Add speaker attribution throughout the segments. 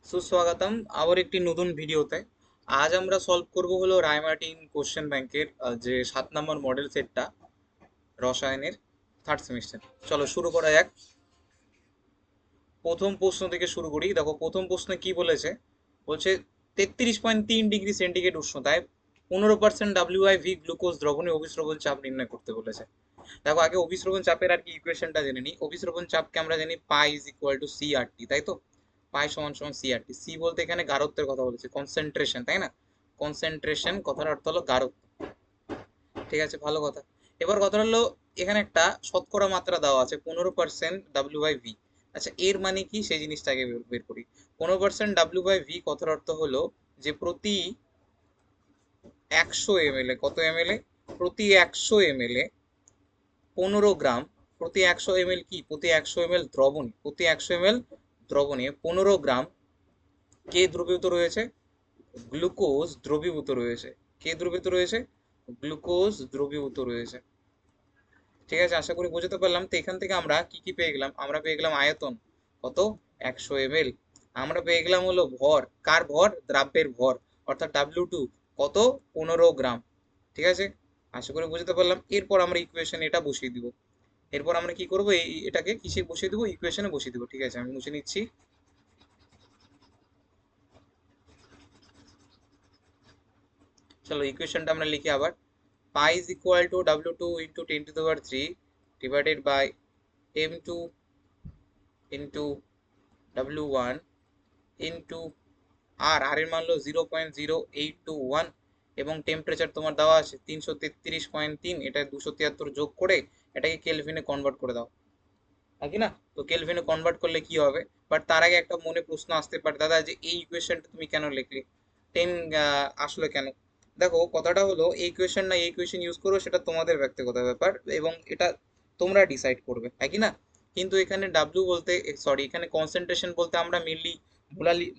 Speaker 1: সুস্বাগতম আবার একটি নতুন ভিডিওতে। আজ আমরা সলভ করব হলো রায়মার্টিন কোশ্চেন ব্যাংকের যে 7 নম্বর মডেল সেটটা রসায়নের থার্ড সেমিস্টার। চলো শুরু করা যাক। প্রথম প্রশ্ন থেকে শুরু করি। দেখো প্রথম প্রশ্নে কি বলেছে। বলছে 33.3 ডিগ্রি সেন্টিগ্রেড উষ্ণতায় 15% WiV গ্লুকোজ দ্রবণে অভিস্রবণ চাপ নির্ণয় করতে বলেছে। দেখো আগে অভিস্রবণ চাপের আর কি ইকুয়েশনটা জেনে নিই। অভিস্রবণ চাপকে আমরা জানি পাই ইজ ইকুয়াল টু সি আর টি, তাই তো? পাই সমান সমান সি আর টি। সি বলতে এখানে গাঢ়ত্বের কথা বলেছে, কনসেন্ট্রেশন, তাই না? কনসেন্ট্রেশন কথার অর্থ হলো গাঢ়ত্ব। ঠিক আছে, ভালো কথা। এবার কথা হলো এখানে একটা শতকরা মাত্রা দেওয়া আছে 15% WiV। আচ্ছা এর মানে কি সেই জিনিসটাকে বের করি। 15% WiV কথার অর্থ হলো যে প্রতি 100 ml কত ml প্রতি 100 ml 15 গ্রাম, প্রতি 100 ml কি প্রতি 100 ml দ্রবণী, প্রতি 100 ml দ্রবণে 15 গ্রাম কে দ্রবীভূত রয়েছে, গ্লুকোজ দ্রবীভূত রয়েছে। কে দ্রবীভূত রয়েছে? গ্লুকোজ দ্রবীভূত রয়েছে। ঠিক আছে, আশা করি বোঝাতে পারলাম। তো এখান থেকে আমরা কি কি পেয়ে গেলাম? আমরা পেয়ে গেলাম আয়তন কত, 100 ml। আমরা পেয়ে গেলাম হলো ভর, কার ভর? দ্রাব্যের ভর, অর্থাৎ W2 কত, 15 গ্রাম। ঠিক আছে, আশা করি বুঝতে পারলাম। এরপর আমরা ইকুয়েশন এটা বসিয়ে দিব। এরপর আমরা কি করবো, এটাকে কিসে বসিয়ে দেবো, ইকুয়েশনে বসিয়ে দেবো। ঠিক আছে, আমি মুছে নিচ্ছি। চলো ইকুয়েশনটা আমরা লিখি আবার। Pi is equal to W2 into 10⁻³ divided by M2 into W1 into R এর মান হলো 0.0821 এবং টেম্পারেচার তোমার দেওয়া আছে 333.3। এটা 273 যোগ করে এটাকে কেলভিনে কনভার্ট করে দাও, নাকি না? তো কেলভিনে কনভার্ট করলে কি হবে? বাট তার আগে একটা মনে প্রশ্ন আসতে পারে, দাদা যে এই ইকুয়েশনটা তুমি কেন লিখলে, 10 আসলে কেন? দেখো কথাটা হলো এই ইকুয়েশন না এই ইকুয়েশন ইউজ করো সেটা তোমাদের ব্যক্তিগত ব্যাপার এবং এটা তোমরা ডিসাইড করবে, একই না? কিন্তু এখানে ডাব্লিউ বলতে, সরি, এখানে কনসেন্ট্রেশন বলতে আমরা মেনলি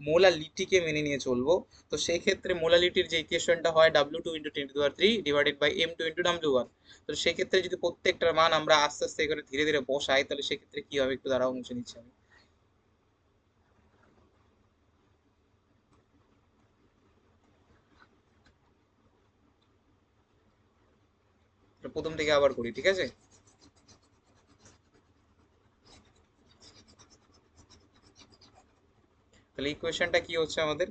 Speaker 1: মোলালিটিকে মেনে নিয়ে চলবো। তো সেই ক্ষেত্রে মোলালিটির যে ইকুয়েশনটা হয় W2 × 10⁻³ divided by M2 × W1। তো সেক্ষেত্রে যদি প্রত্যেকটার মান আমরা আস্তে আস্তে করে ধীরে ধীরে বসাই তাহলে সেক্ষেত্রে কি হবে, একটু দাঁড়াও মুছে নিচ্ছি আমি। প্রথম থেকে আবার করি, ঠিক আছে? তাহলে ইকুয়েশনটা কি হচ্ছে আমাদের,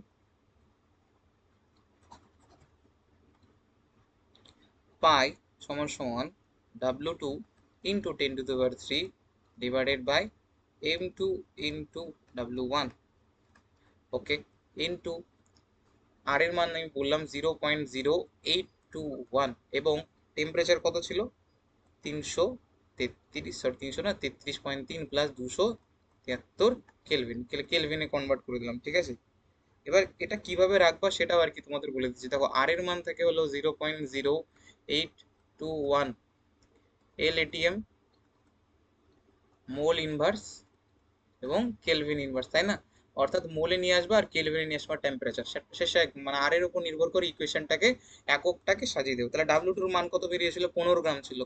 Speaker 1: পাই সমান সমান W2 × 10⁻³ divided by M2 × W1, okay, into R এর মান আমি বললাম 0.0821 এবং টেম্পারেচার কত ছিল, 333, সরি 300 না, 33.3 প্লাস 273 কেলভিন, কেলভিনে কনভার্ট করে দিলাম। ঠিক আছে, এবার এটা কিভাবে রাখবা সেটাও আর কি তোমাদের বলে দিচ্ছি। দেখো আর এর মান থেকে হলো 0.0821 LATM মোল ইনভার্স এবং কেলভিন ইনভার্স, তাই না? অর্থাৎ মোলে নিয়ে আসবা আর কেলভিনে নিয়ে আসবা টেম্পারেচার, শেষে মানে আর এর উপর নির্ভর করে ইকুয়েশনটাকে এককটাকে সাজিয়ে দেবো। তাহলে W2 এর মান কত বেরিয়েছিল, 15 গ্রাম ছিল,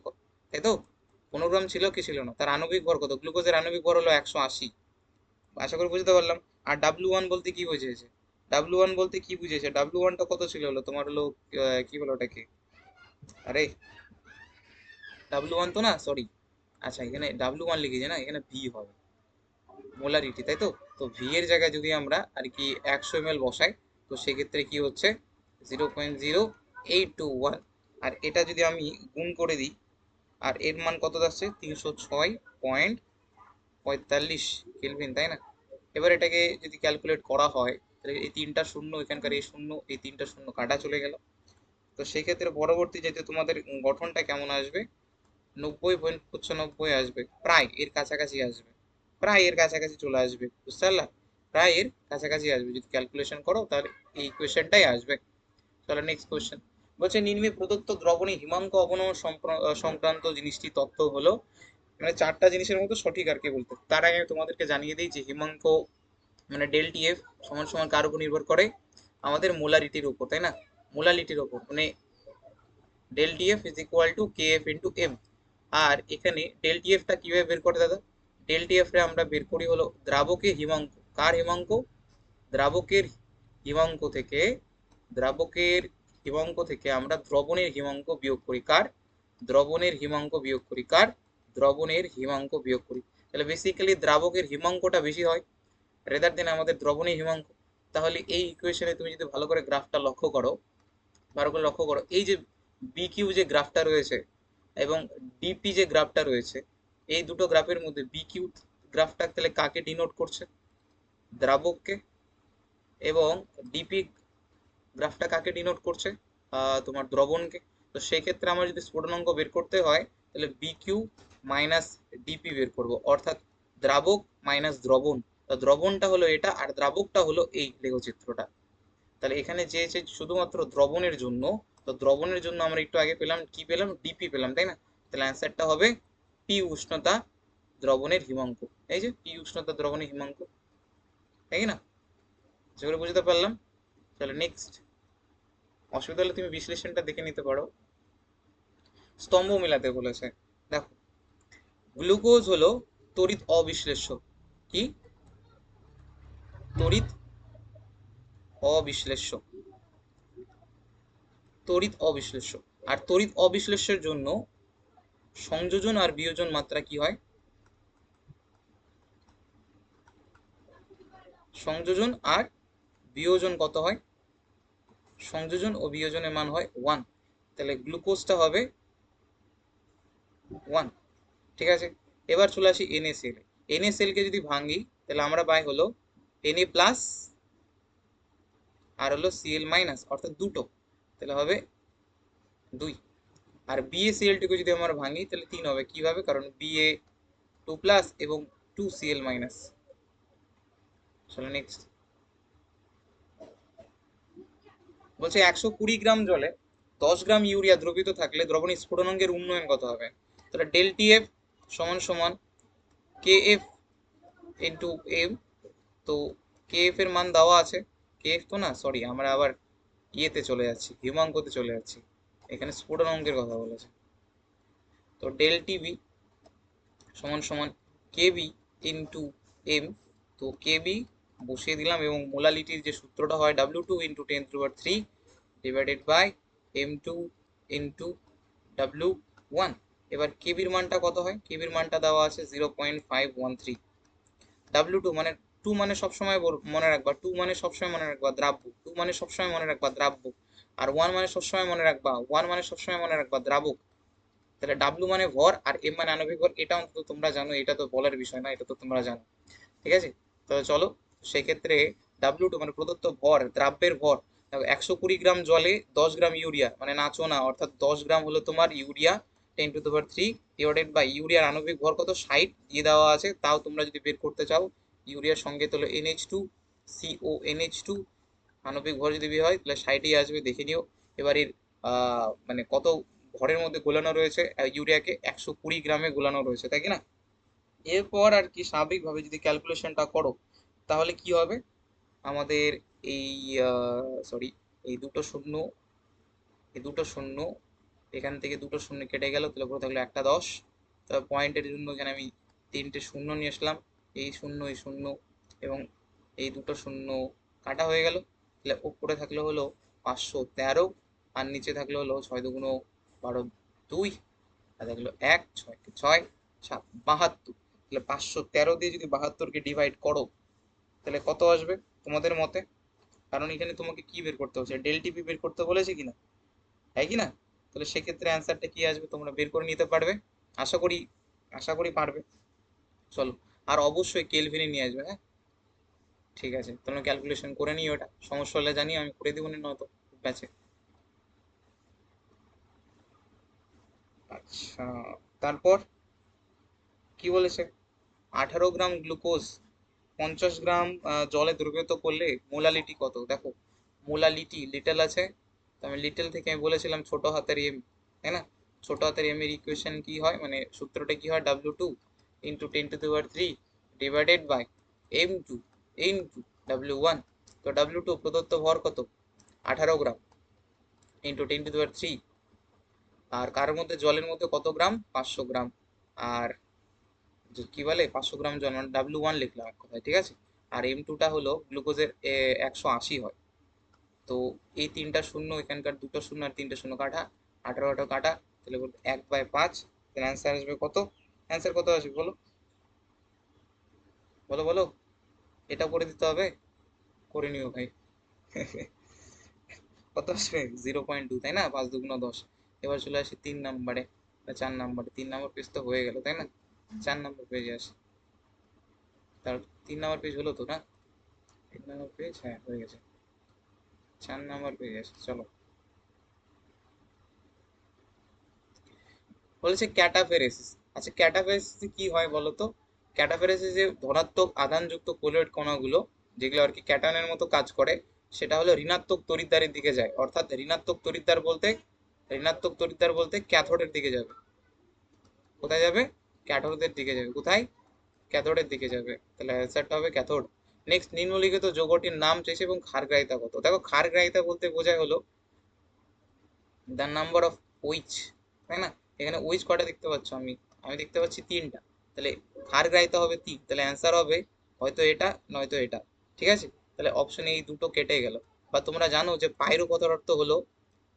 Speaker 1: তাই তো? 15 গ্রাম ছিল কি ছিল না? তার আণবিক ভর কত? গ্লুকোজের আণবিক ভর হলো 180। আশা করি বুঝতে পারলাম। আর W1 বলতে কি বুঝিয়েছে, W1 বলতে কি বুঝিয়েছে, W1টা কত ছিল হলো তোমার হলো কি বলো ওটাকে, আরে W1 তো না, সরি। আচ্ছা এখানে W1 লিখেছে না, এখানে ভি হবে, মোলারিটি, তাই তো? তো ভি এর জায়গায় যদি আমরা আর কি 100 ml বসাই তো সেক্ষেত্রে কি হচ্ছে, 0.0821। আর এটা যদি আমি গুণ করে দিই আর এর মান কত যাচ্ছে, 306.45 কেলভিন, তাই না? এবার এটাকে যদি ক্যালকুলেট করা হয় তাহলে এই তিনটা শূন্য, এখানকার এই শূন্য, এই তিনটা শূন্য কাটা চলে গেল। তো সেক্ষেত্রে পরবর্তী যেতে তোমাদের গঠনটা কেমন আসবে, 90.95 আসবে, প্রায় এর কাছাকাছি আসবে, প্রায় এর কাছাকাছি চলে আসবে, বুঝতে পারলা? প্রায় এর কাছাকাছি আসবে, যদি ক্যালকুলেশন করো তাহলে এই ইকুয়েশনটাই আসবে। চলো নেক্সট কোয়েশ্চেন। বলছে নিম্নে প্রদত্ত দ্রবণী হিমাঙ্ক অবনমন সংক্রান্ত জিনিসটি তথ্য হলো, মানে চারটা জিনিসের মধ্যে সঠিক আর কি বলতে। তার আগে আমি তোমাদেরকে জানিয়ে দিই যে হিমাঙ্ক মানে ডেল টিএফ সমান সমান কার উপর নির্ভর করে, আমাদের মোলারিটির উপর, তাই না? মোলালিটির উপর, মানে del TF is equal to K F into M. আর এখানে ডেল টিএফটা কিভাবে বের করে দাদা, ডেল টিএফ রে আমরা বের করি হলো দ্রাবকে হিমাঙ্ক, কার হিমাঙ্ক, দ্রাবকের হিমাঙ্ক থেকে দ্রাবকের হিমাঙ্ক থেকে আমরা দ্রবণের হিমাঙ্ক বিয়োগ করি। কার? দ্রবণের হিমাঙ্ক বিয়োগ করি। কার? দ্রবণের হিমাঙ্ক বিয়োগ করি। তাহলে বেসিক্যালি দ্রাবকের হিমাঙ্কটা বেশি হয় রেদার দেন আমাদের দ্রবণের হিমাঙ্ক। তাহলে এই ইকুয়েশনে তুমি যদি ভালো করে গ্রাফটা লক্ষ্য করো, ভালো করে লক্ষ্য করো, এই যে বি কিউ যে গ্রাফটা রয়েছে এবং ডিপি যে গ্রাফটা রয়েছে, এই দুটো গ্রাফের মধ্যে বি কিউ গ্রাফটা তাহলে কাকে ডিনোট করছে? দ্রাবককে। এবং ডিপি গ্রাফটা কাকে ডিনোট করছে? তোমার দ্রবণকে। তো সেক্ষেত্রে আমার যদি স্ফুটনাঙ্ক বের করতে হয় তাহলে বি কিউ মাইনাস ডিপি বের করব, অর্থাৎ দ্রাবক মাইনাস দ্রবণ। তো দ্রবণটা হলো এটা আর দ্রাবকটা হলো এই লেখচিত্রটা। তাহলে এখানে চেয়েছে শুধুমাত্র দ্রবণের জন্য, তো দ্রবণের জন্য আমরা একটু আগে পেলাম কি পেলাম? ডিপি পেলাম, তাই না? তাহলে অ্যান্সারটা হবে পি উষ্ণতা দ্রবণের হিমাঙ্ক। এই যে পি উষ্ণতা দ্রবণের হিমাঙ্ক, তাই না? যেগুলো বুঝতে পারলাম। তাহলে নেক্সট, অসুবিধা হলে তুমি বিশ্লেষণটা দেখে নিতে পারো। স্তম্ভ মেলাতে বলেছে। দেখো, গ্লুকোজ হলো তড়িৎ অবিশ্লেষ্য। কি? তড়িৎ অবিশ্লেষ্য। তড়িৎ অবিশ্লেষ্য। আর তড়িৎ অবিশ্লেষ্যের জন্য সংযোজন আর বিয়োজন মাত্রা কি হয়? সংযোজন আর বিয়োজন কত হয়? সংযোজন ও বিয়োজনের মান হয় 1। তাহলে গ্লুকোজটা হবে 1। ঠিক আছে, এবার চলে আসি NaCl। NaCl কে যদি ভাঙি তাহলে আমরা পাই হলো Na প্লাস আর হলো Cl মাইনাস, অর্থাৎ দুটো, তাহলে হবে 2। আর BaCl টিকে যদি আমরা ভাঙি তাহলে 3 হবে। কিভাবে? কারণ Ba2 প্লাস এবং 2Cl মাইনাস। চলো নেক্সট, বলছে 120 গ্রাম জলে 10 গ্রাম ইউরিয়া দ্রবীভূত থাকলে দ্রবণী স্ফুটনাঙ্কের উন্নয়ন কত হবে? তাহলে ডেল টিএফ সমান সমান কেএফ ইন্টু এম। তো কেএফ এর মান দেওয়া আছে, কেএফ তো না, সরি, আমরা আবার ইয়েতে চলে যাচ্ছি, হিমাঙ্কতে চলে যাচ্ছি, এখানে স্ফুটনাঙ্কের কথা বলেছে। তো ডেল টিবি সমান সমান কেবি ইন্টু এম। তো কেবি বসিয়ে দিলাম এবং মোলালিটির যে সূত্রটা হয় W2 into 10⁻³ divided by M2 into W1। এবার কেবির মানটা কত হয়? কেবির মানটা দেওয়া আছে 0.513। W2 মানে 2 মানে সবসময় মনে রাখবা, 2 মানে সবসময় মনে রাখবা দ্রাব্য, 2 মানে সবসময় মনে রাখবা দ্রাব্য। আর 1 মানে সবসময় মনে রাখবা, 1 মানে সবসময় মনে রাখবা দ্রাবক। তাহলে ডাব্লু মানে ভর আর এম মানে আণবিক ভর, এটা অন্তত তোমরা জানো, এটা তো বলার বিষয় না, এটা তো তোমরা জানো। ঠিক আছে, তাহলে চলো, সেক্ষেত্রে W2 মানে প্রদত্ত ভর, দ্রাব্যের ভর। দেখো 120 গ্রাম জলে 10 গ্রাম ইউরিয়া, মানে নাচো না, অর্থাৎ 10 গ্রাম হলো তোমার ইউরিয়া 10⁻³ ডিভাইডেড বাই ইউরিয়ার আণবিক ভর কত? 60 দিয়ে দেওয়া আছে। তাও তোমরা যদি বের করতে চাও, ইউরিয়ার সঙ্গে তাহলে NH2 CONH2 আণবিক ভর যদি বের হয় তাহলে 60ই আসবে, দেখে নিও। এবার এর মানে কত ভরের মধ্যে গোলানো রয়েছে? ইউরিয়াকে 120 গ্রামে গোলানো রয়েছে, তাই কি না? এরপর আর কি স্বাভাবিকভাবে যদি ক্যালকুলেশনটা করো তাহলে কি হবে? আমাদের এই সরি, এই দুটো শূন্য, এই দুটো শূন্য, এখান থেকে দুটো শূন্য কেটে গেল, তাহলে পুরো থাকলো একটা 10। তারপর পয়েন্টের জন্য এখানে আমি 3টে শূন্য নিয়ে আসলাম, এই শূন্য এই শূন্য এবং এই দুটো শূন্য কাটা হয়ে গেল। তাহলে উপরে থাকলো হলো 513 আর নিচে থাকলো হলো 6×2 = 12, 2 আর থাকলো 1, 6 6 7 72। তাহলে 513 দিয়ে যদি 72কে ডিভাইড করো তাহলে কত আসবে তোমাদের মতে? কারণ এখানে তোমাকে কি বের করতে হচ্ছে? ডেল টিপি বের করতে বলেছে কিনা, তাই কি না? তাহলে সেক্ষেত্রে অ্যান্সারটা কি আসবে তোমরা বের করে নিতে পারবে, আশা করি, আশা করি পারবে। চলো, আর অবশ্যই কেলভিনে নিয়ে আসবে, হ্যাঁ? ঠিক আছে, তোমরা ক্যালকুলেশন করে নিও, ওটা সমস্যা হলে জানি, আমি করে দেবো, নয়তো ব্যাচে। আচ্ছা, তারপর কি বলেছে? 18 গ্রাম গ্লুকোজ 50 গ্রাম জলে দ্রবীভূত করলে মোলালিটি কত? দেখো, মোলালিটি লিটল আছে, তো আমি লিটল থেকে আমি বলেছিলাম ছোট হাতের এম, তাই না? ছোট হাতের এম এর ইকুয়েশন কি হয়, মানে সূত্রটা কি হয়? W2 into 10⁻³ divided by M2 into W1। তো W2 প্রদত্ত ভর কত? 18 গ্রাম ইন্টু 10⁻³। আর কার মধ্যে? জলের মধ্যে কত গ্রাম? 500 গ্রাম। আর কি বলে 500 গ্রাম জল, মানে W1 লিখলাম এক কথায়, ঠিক আছে? আর M2টা হলো গ্লুকোজের 180 হয়। তো এই 3টা শূন্য, এখানকার 2টো শূন্য আর 3টে শূন্য কাটা, 18 কাটা, তাহলে 1/5। তাহলে অ্যান্সার আসবে কত? অ্যান্সার কত আসবে বলো বলো বলো। এটা করে দিতে হবে, করে নিও ভাই। কত আসবে? 0.2, তাই না? 5×2 = 10। এবার চলে আসি 3 নাম্বারে, 4 নাম্বারে। 3 নাম্বার পেজ তো হয়ে গেল, তাই না? 4 নাম্বার পেজে আসি। তার 3 নাম্বার পেজ হলো তো, না? 3 নাম্বার পেজ, হ্যাঁ হয়ে গেছে। 4 নাম্বার পেজে আসি, চলো। বলেছে ক্যাটাফেরেসিস। আচ্ছা, ক্যাটাফেরেসিস কি হয় বলো তো? ক্যাটাফেরেসিসে ধনাত্মক আধানযুক্ত কোলয়েড কণাগুলো, যেগুলো আর কি ক্যাটায়নের মতো কাজ করে, সেটা হলো ঋণাত্মক তড়িৎদ্বারের দিকে যায়। অর্থাৎ ঋণাত্মক তড়িৎদ্বার বলতে ক্যাথোডের দিকে যাবে। কোথায় যাবে? ক্যাথোডের দিকে যাবে। কোথায়? ক্যাথোডের দিকে যাবে। তাহলে অ্যান্সারটা হবে ক্যাথোড। নেক্সট, নিম্নলিখিত যৌগটির নাম চেয়েছে এবং ক্ষারগ্রাহিতা কত। দেখো, ক্ষারগ্রাহিতা বলতে বোঝায় হলো দ্য নাম্বার অফ উইচ, তাই না? এখানে উইচ কটা দেখতে পাচ্ছ? আমি আমি দেখতে পাচ্ছি 3টা। তাহলে ক্ষারগ্রাহিতা হবে 3, তাহলে অ্যান্সার হবে হয়তো এটা নয়তো এটা। ঠিক আছে, তাহলে অপশনে এই দুটো কেটে গেল। বা তোমরা জানো যে পাইরো কথার অর্থ হলো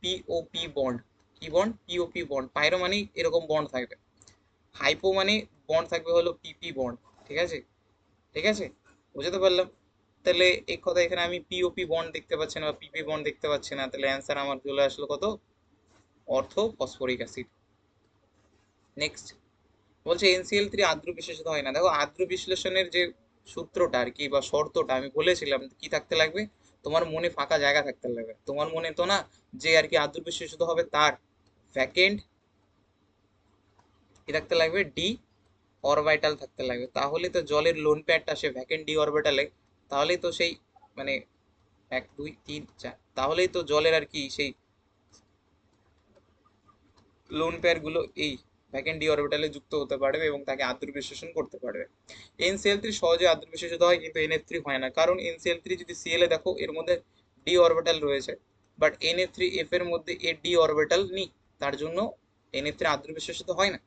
Speaker 1: পিওপি বন্ড। কি বন্ড? POP bond. পাইরো মানে এরকম বন্ড থাকবে, হাইপো মানে বন্ড থাকবে হলো পিপি বন্ড। ঠিক আছে, ঠিক আছে, বুঝতে পারলাম। তাহলে এই কথা, এখানে আমি পিওপি বন্ড দেখতে পাচ্ছি না বা পিপি বন্ড দেখতে পাচ্ছি না, তাহলে অ্যান্সার আমার চলে আসলো কত? অর্থ ফসফরিক অ্যাসিড। নেক্সট, বলছে NCl3 আদ্র বিশেষিত হয় না। দেখো, আদ্র বিশ্লেষণের যে সূত্রটা আর কি বা শর্তটা আমি বলেছিলাম, কি থাকতে লাগবে? তোমার মনে ফাঁকা জায়গা থাকতে লাগবে। তোমার মনে তো না যে আর কি আদ্র বিশেষিত হবে তার ভ্যাকেন্ট কি থাকতে লাগবে? ডি অরবিটাল থাকতে লাগবে। তাহলে তো জলের লোন পেয়ারটা আসে ভ্যাকেন্ট ডি অরবিটালে। তাহলেই তো সেই মানে 1 2 3 4, তাহলেই তো জলের আর কি সেই লোন পেয়ার গুলো এই ভ্যাকেন্ট ডি অরবিটালে যুক্ত হতে পারবে এবং তাকে আদ্র বিশ্লেষণ করতে পারবে। NCl3 সহজে আদ্র বিশেষিত হয় কিন্তু NF3 হয় না, কারণ NCl3 যদি Cl এ দেখো এর মধ্যে ডি অরবিটাল রয়েছে, বাট NF3F এর মধ্যে এর ডি অরবিটাল নেই, তার জন্য NF3 আদ্র বিশেষিত হয় না।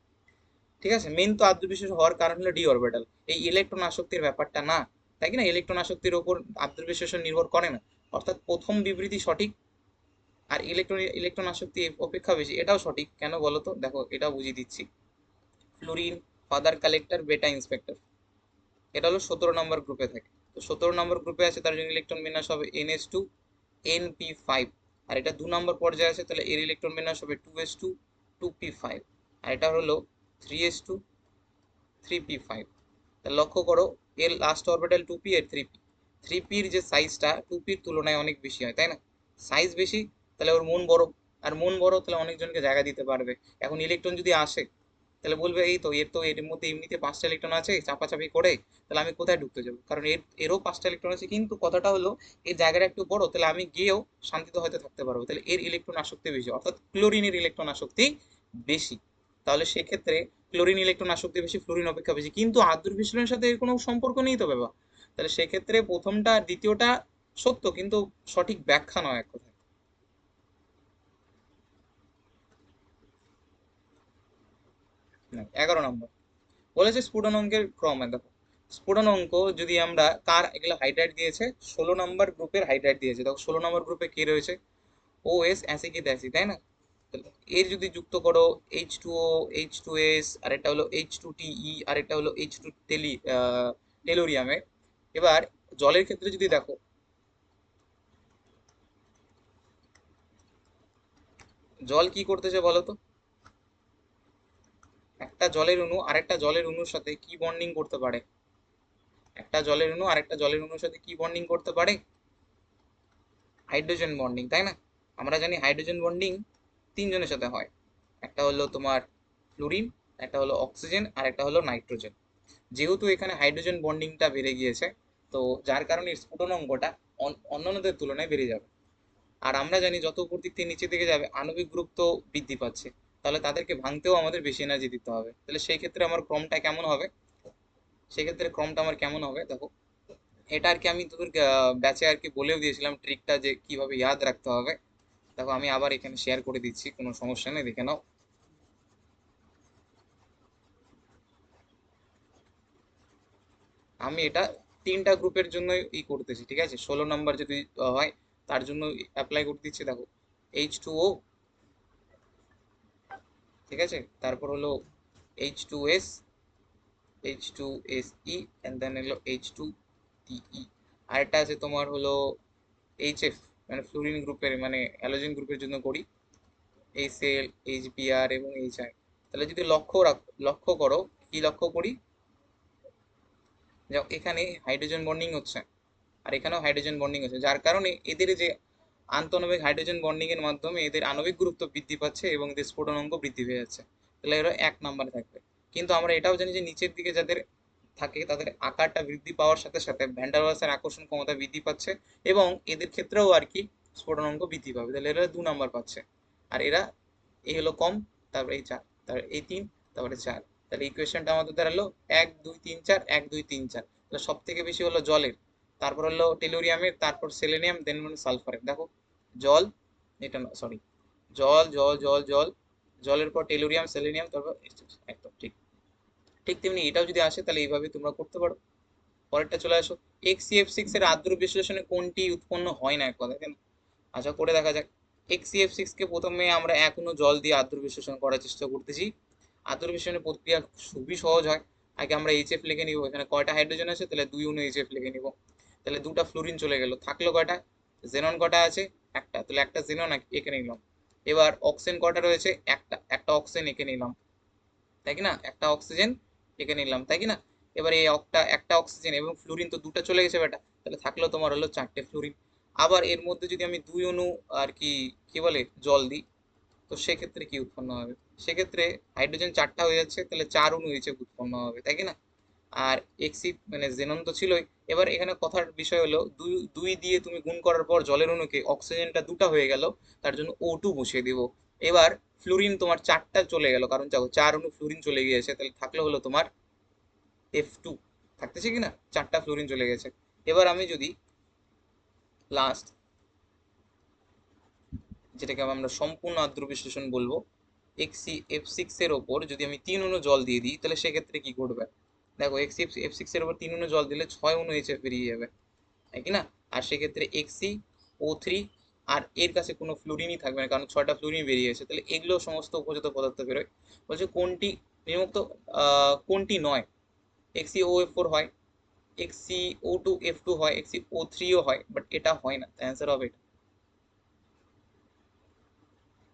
Speaker 1: ঠিক আছে, মেন তো আদ্র বিশেষ হওয়ার কারণ হলো ডি অরবিটাল, এই ইলেকট্রন আসক্তির ব্যাপারটা না, তাই কি না? ইলেকট্রন আসক্তির উপর আদ্র বিশেষণ নির্ভর করে না। অর্থাৎ প্রথম বিবৃতি সঠিক, আর ইলেকট্রন আসক্তি অপেক্ষা বেশি, এটাও সঠিক। কেন বলো তো? দেখো, এটা বুঝিয়ে দিচ্ছি। ফ্লোরিন ফাদার কালেক্টর বেটা ইন্সপেক্টর, এটা হলো 17 নম্বর গ্রুপে থাকে। তো 17 নম্বর গ্রুপে আছে, তার জন্য ইলেকট্রন বিন্যাস হবে NH2 NP5। আর এটা 2 নম্বর পর্যায়ে আছে, তাহলে এর ইলেকট্রন বিন্যাস হবে 2s2 2p5। আর এটা হলো 3s2 3p5। তা লক্ষ্য করো, এর লাস্ট অরবিটাল 2p, এর 3p। 3pর যে সাইজটা 2pর তুলনায় অনেক বেশি হয়, তাই না? সাইজ বেশি, তাহলে ওর মন বড়। আর মন বড়, তাহলে অনেকজনকে জায়গা দিতে পারবে। এখন ইলেকট্রন যদি আসে, তাহলে বলবে এই তো এর মধ্যে এমনিতে 5টা ইলেকট্রন আছে, চাপাচাপি করে তাহলে আমি কোথায় ঢুকতে যাবো? কারণ এরও 5টা ইলেকট্রন আছে, কিন্তু কথাটা হলো এই জায়গাটা একটু বড়, তাহলে আমি গিয়েও শান্তিতে হয়তো থাকতে পারবো। তাহলে এর ইলেকট্রন আসক্তি বেশি, অর্থাৎ ক্লোরিনের ইলেকট্রন আসক্তি বেশি। তাহলে সেক্ষেত্রে ক্লোরিন ইলেকট্রন আসক্তি বেশি, ফ্লোরিন অপেক্ষা বেশি, কিন্তু আদ্র বিশ্লেষণের সাথে এর কোনো সম্পর্ক নেই তো বাবা। তাহলে সেক্ষেত্রে প্রথমটা আর দ্বিতীয়টা সত্য, কিন্তু সঠিক ব্যাখ্যা নয় এক কথায়। 11 নম্বর বলেছে স্ফুটনাঙ্কের ক্রম। দেখো, স্ফুটনাঙ্ক যদি আমরা কার, এগুলো হাইড্রাইট দিয়েছে, 16 নম্বর গ্রুপের হাইড্রাইট দিয়েছে। দেখো 16 নম্বর গ্রুপে কে রয়েছে? OS অ্যাসিটিক অ্যাসিড, তাই না? তাহলে এর যদি যুক্ত করো H2O H2S, আর একটা হলো H2TE, আর একটা হলো H2 টেলোরিয়ামে। এবার জলের ক্ষেত্রে যদি দেখো, জল কি করতেছে বলো তো? একটা জলের অণু আরেকটা জলের অণুর সাথে কি বন্ডিং করতে পারে? একটা জলের অণু আরেকটা জলের অণুর সাথে কি বন্ডিং করতে পারে? হাইড্রোজেন বন্ডিং, তাই না? আমরা জানি হাইড্রোজেন বন্ডিং 3 জনের সাথে হয়। একটা হলো তোমার ফ্লুরিন, একটা হলো অক্সিজেন, আর একটা হলো নাইট্রোজেন। যেহেতু এখানে হাইড্রোজেন বন্ডিংটা বেড়ে গিয়েছে, তো যার কারণে স্ফুটনাঙ্কটা অন্যান্যদের তুলনায় বেড়ে যাবে। আর আমরা জানি যত উপর দিক থেকে নিচে দিকে যাবে আণবিক গ্রুপ তো বৃদ্ধি পাচ্ছে, তাহলে তাদেরকে ভাঙতেও আমাদের বেশি এনার্জি দিতে হবে। তাহলে সেই ক্ষেত্রে আমার ক্রমটা কেমন হবে? সেক্ষেত্রে ক্রমটা আমার কেমন হবে দেখো, এটা আর কি আমি তোদের ব্যাচে আর কি বলেও দিয়েছিলাম ট্রিকটা যে কিভাবে ইয়াদ রাখতে হবে। দেখো, আমি আবার এখানে শেয়ার করে দিচ্ছি, কোনো সমস্যা নেই, দেখে নাও। আমি এটা তিনটা গ্রুপের জন্য করতেছি, ঠিক আছে? 16 নম্বর যদি হয় তার জন্য অ্যাপ্লাই করতে দিচ্ছি। দেখো H2O, ঠিক আছে, তারপর হলো H2S, H2SE এন্ড দেন হলো H2TE। আরেকটা আছে তোমার হলো HF, মানে ফ্লুরিন গ্রুপের মানে হ্যালোজেন গ্রুপের জন্য করি HCl, HBr এবং HI। তাহলে যদি লক্ষ্য করো, কি লক্ষ্য করি, যে এখানে হাইড্রোজেন বন্ডিং হচ্ছে আর এখানেও হাইড্রোজেন বন্ডিং হচ্ছে, যার কারণে এদের যে আন্তঃনবিক হাইড্রোজেন বন্ডিং এর মাধ্যমে এদের আণবিক গুরুত্ব বৃদ্ধি পাচ্ছে এবং এদের স্ফুটনাঙ্ক বৃদ্ধি পেয়ে যাচ্ছে। তাহলে এরা 1 নম্বরে থাকবে। কিন্তু আমরা এটাও জানি যে নিচের দিকে যাদের থাকে তাদের আকারটা বৃদ্ধি পাওয়ার সাথে সাথে ভ্যান ডার ওয়ালসের আকর্ষণ ক্ষমতা বৃদ্ধি পাচ্ছে এবং এদের ক্ষেত্রেও আর কি স্ফুটনাঙ্ক বৃদ্ধি পাবে। তাহলে এরা 2 নম্বর পাচ্ছে। আর এরা এই হলো কম, তারপরে এই 4, তারপরে এই 3, তারপরে 4। তাহলে ইকুয়েশনটা আমাদের দাঁড়ালো 1 2 3 4, 1 2 3 4। তাহলে সব থেকে বেশি হলো জলের, তারপর হলো টেলুরিয়ামের, তারপর সেলেনিয়াম, দেন হলো সালফারের। দেখো জল, এটা সরি, জল জল জল জল, জলের পর টেলুরিয়াম, সেলেনিয়াম, তারপর একদম ঠিক। ঠিক তেমনি এটাও যদি আসে তাহলে এইভাবে তোমরা করতে পারো। পরেরটা চলে আসো, XCF6 এর আদ্র বিশ্লেষণে কোনটি উৎপন্ন হয় না, এক কথা কেন? আচ্ছা করে দেখা যাক। XCF6 কে প্রথমে আমরা 1 অণু জল দিয়ে আদ্র বিশ্লেষণ করার চেষ্টা করতেছি। আদ্র বিশ্লেষণের প্রক্রিয়া খুবই সহজ হয়। আগে আমরা HF লিখে নিব, এখানে কয়টা হাইড্রোজেন আছে, তাহলে 2 অণু HF লিখে নিব। তাহলে 2টা ফ্লোরিন চলে গেল, থাকলো কয়টা, জেনন কটা আছে, একটা, তাহলে একটা জেনন এঁকে নিলাম। এবার অক্সিজেন কটা রয়েছে, একটা, একটা অক্সিজেন এঁকে নিলাম, তাই কি না, একটা অক্সিজেন এঁকে নিলাম, তাই কি না? এবার এই একটা অক্সিজেন এবং ফ্লুরিন তো 2টা চলে গেছে বেটা, তাহলে থাকলো তোমার হলো 4টে ফ্লুরিন। আবার এর মধ্যে যদি আমি 2 অণু আর কি কি বলে জল দিই, তো সেক্ষেত্রে কি উৎপন্ন হবে, সেক্ষেত্রে হাইড্রোজেন 4টা হয়ে যাচ্ছে, তাহলে 4 অণু এইচএফ উৎপন্ন হবে, তাই কি না? আর এক্সি মানে জেনন তো ছিলই। এবার এখানে কথার বিষয় হলো দুই দুই দিয়ে তুমি গুণ করার পর জলের অণুকে অক্সিজেনটা 2টা হয়ে গেল, তার জন্য O2 বসিয়ে দিব। এবার ফ্লুরিন তোমার 4টা চলে গেল, কারণ দেখো 4 অণু ফ্লুরিন চলে গিয়েছে, তাহলে থাকলো হলো তোমার F2, থাকতেছে কিনা, 4টা ফ্লুরিন চলে গেছে। এবার আমি যদি লাস্ট, যেটাকে আমরা সম্পূর্ণ আদ্র বিশ্লেষণ বলবো, XCF6 এর ওপর যদি আমি 3 অণু জল দিয়ে দিই, তাহলে সেক্ষেত্রে কি ঘটবে? দেখো XCF6 এর ওপর 3 অণু জল দিলে 6 অণু HF বেরিয়ে যাবে, তাই কি না? আর সেক্ষেত্রে XCO3, আর এর কাছে কোনো ফ্লুরিনই থাকবে না, কারণ 6টা ফ্লুরিন বেরিয়ে গেছে। তাহলে এগুলো সমস্ত উপজাত পদার্থ বেরোয়। বলছে কোনটি নির্মুক্ত, কোনটি নয়? XCOF4 হয়, XCO2F2 হয়, XCO3ও হয়, বাট এটা হয় না, অ্যান্সার হবে এটা।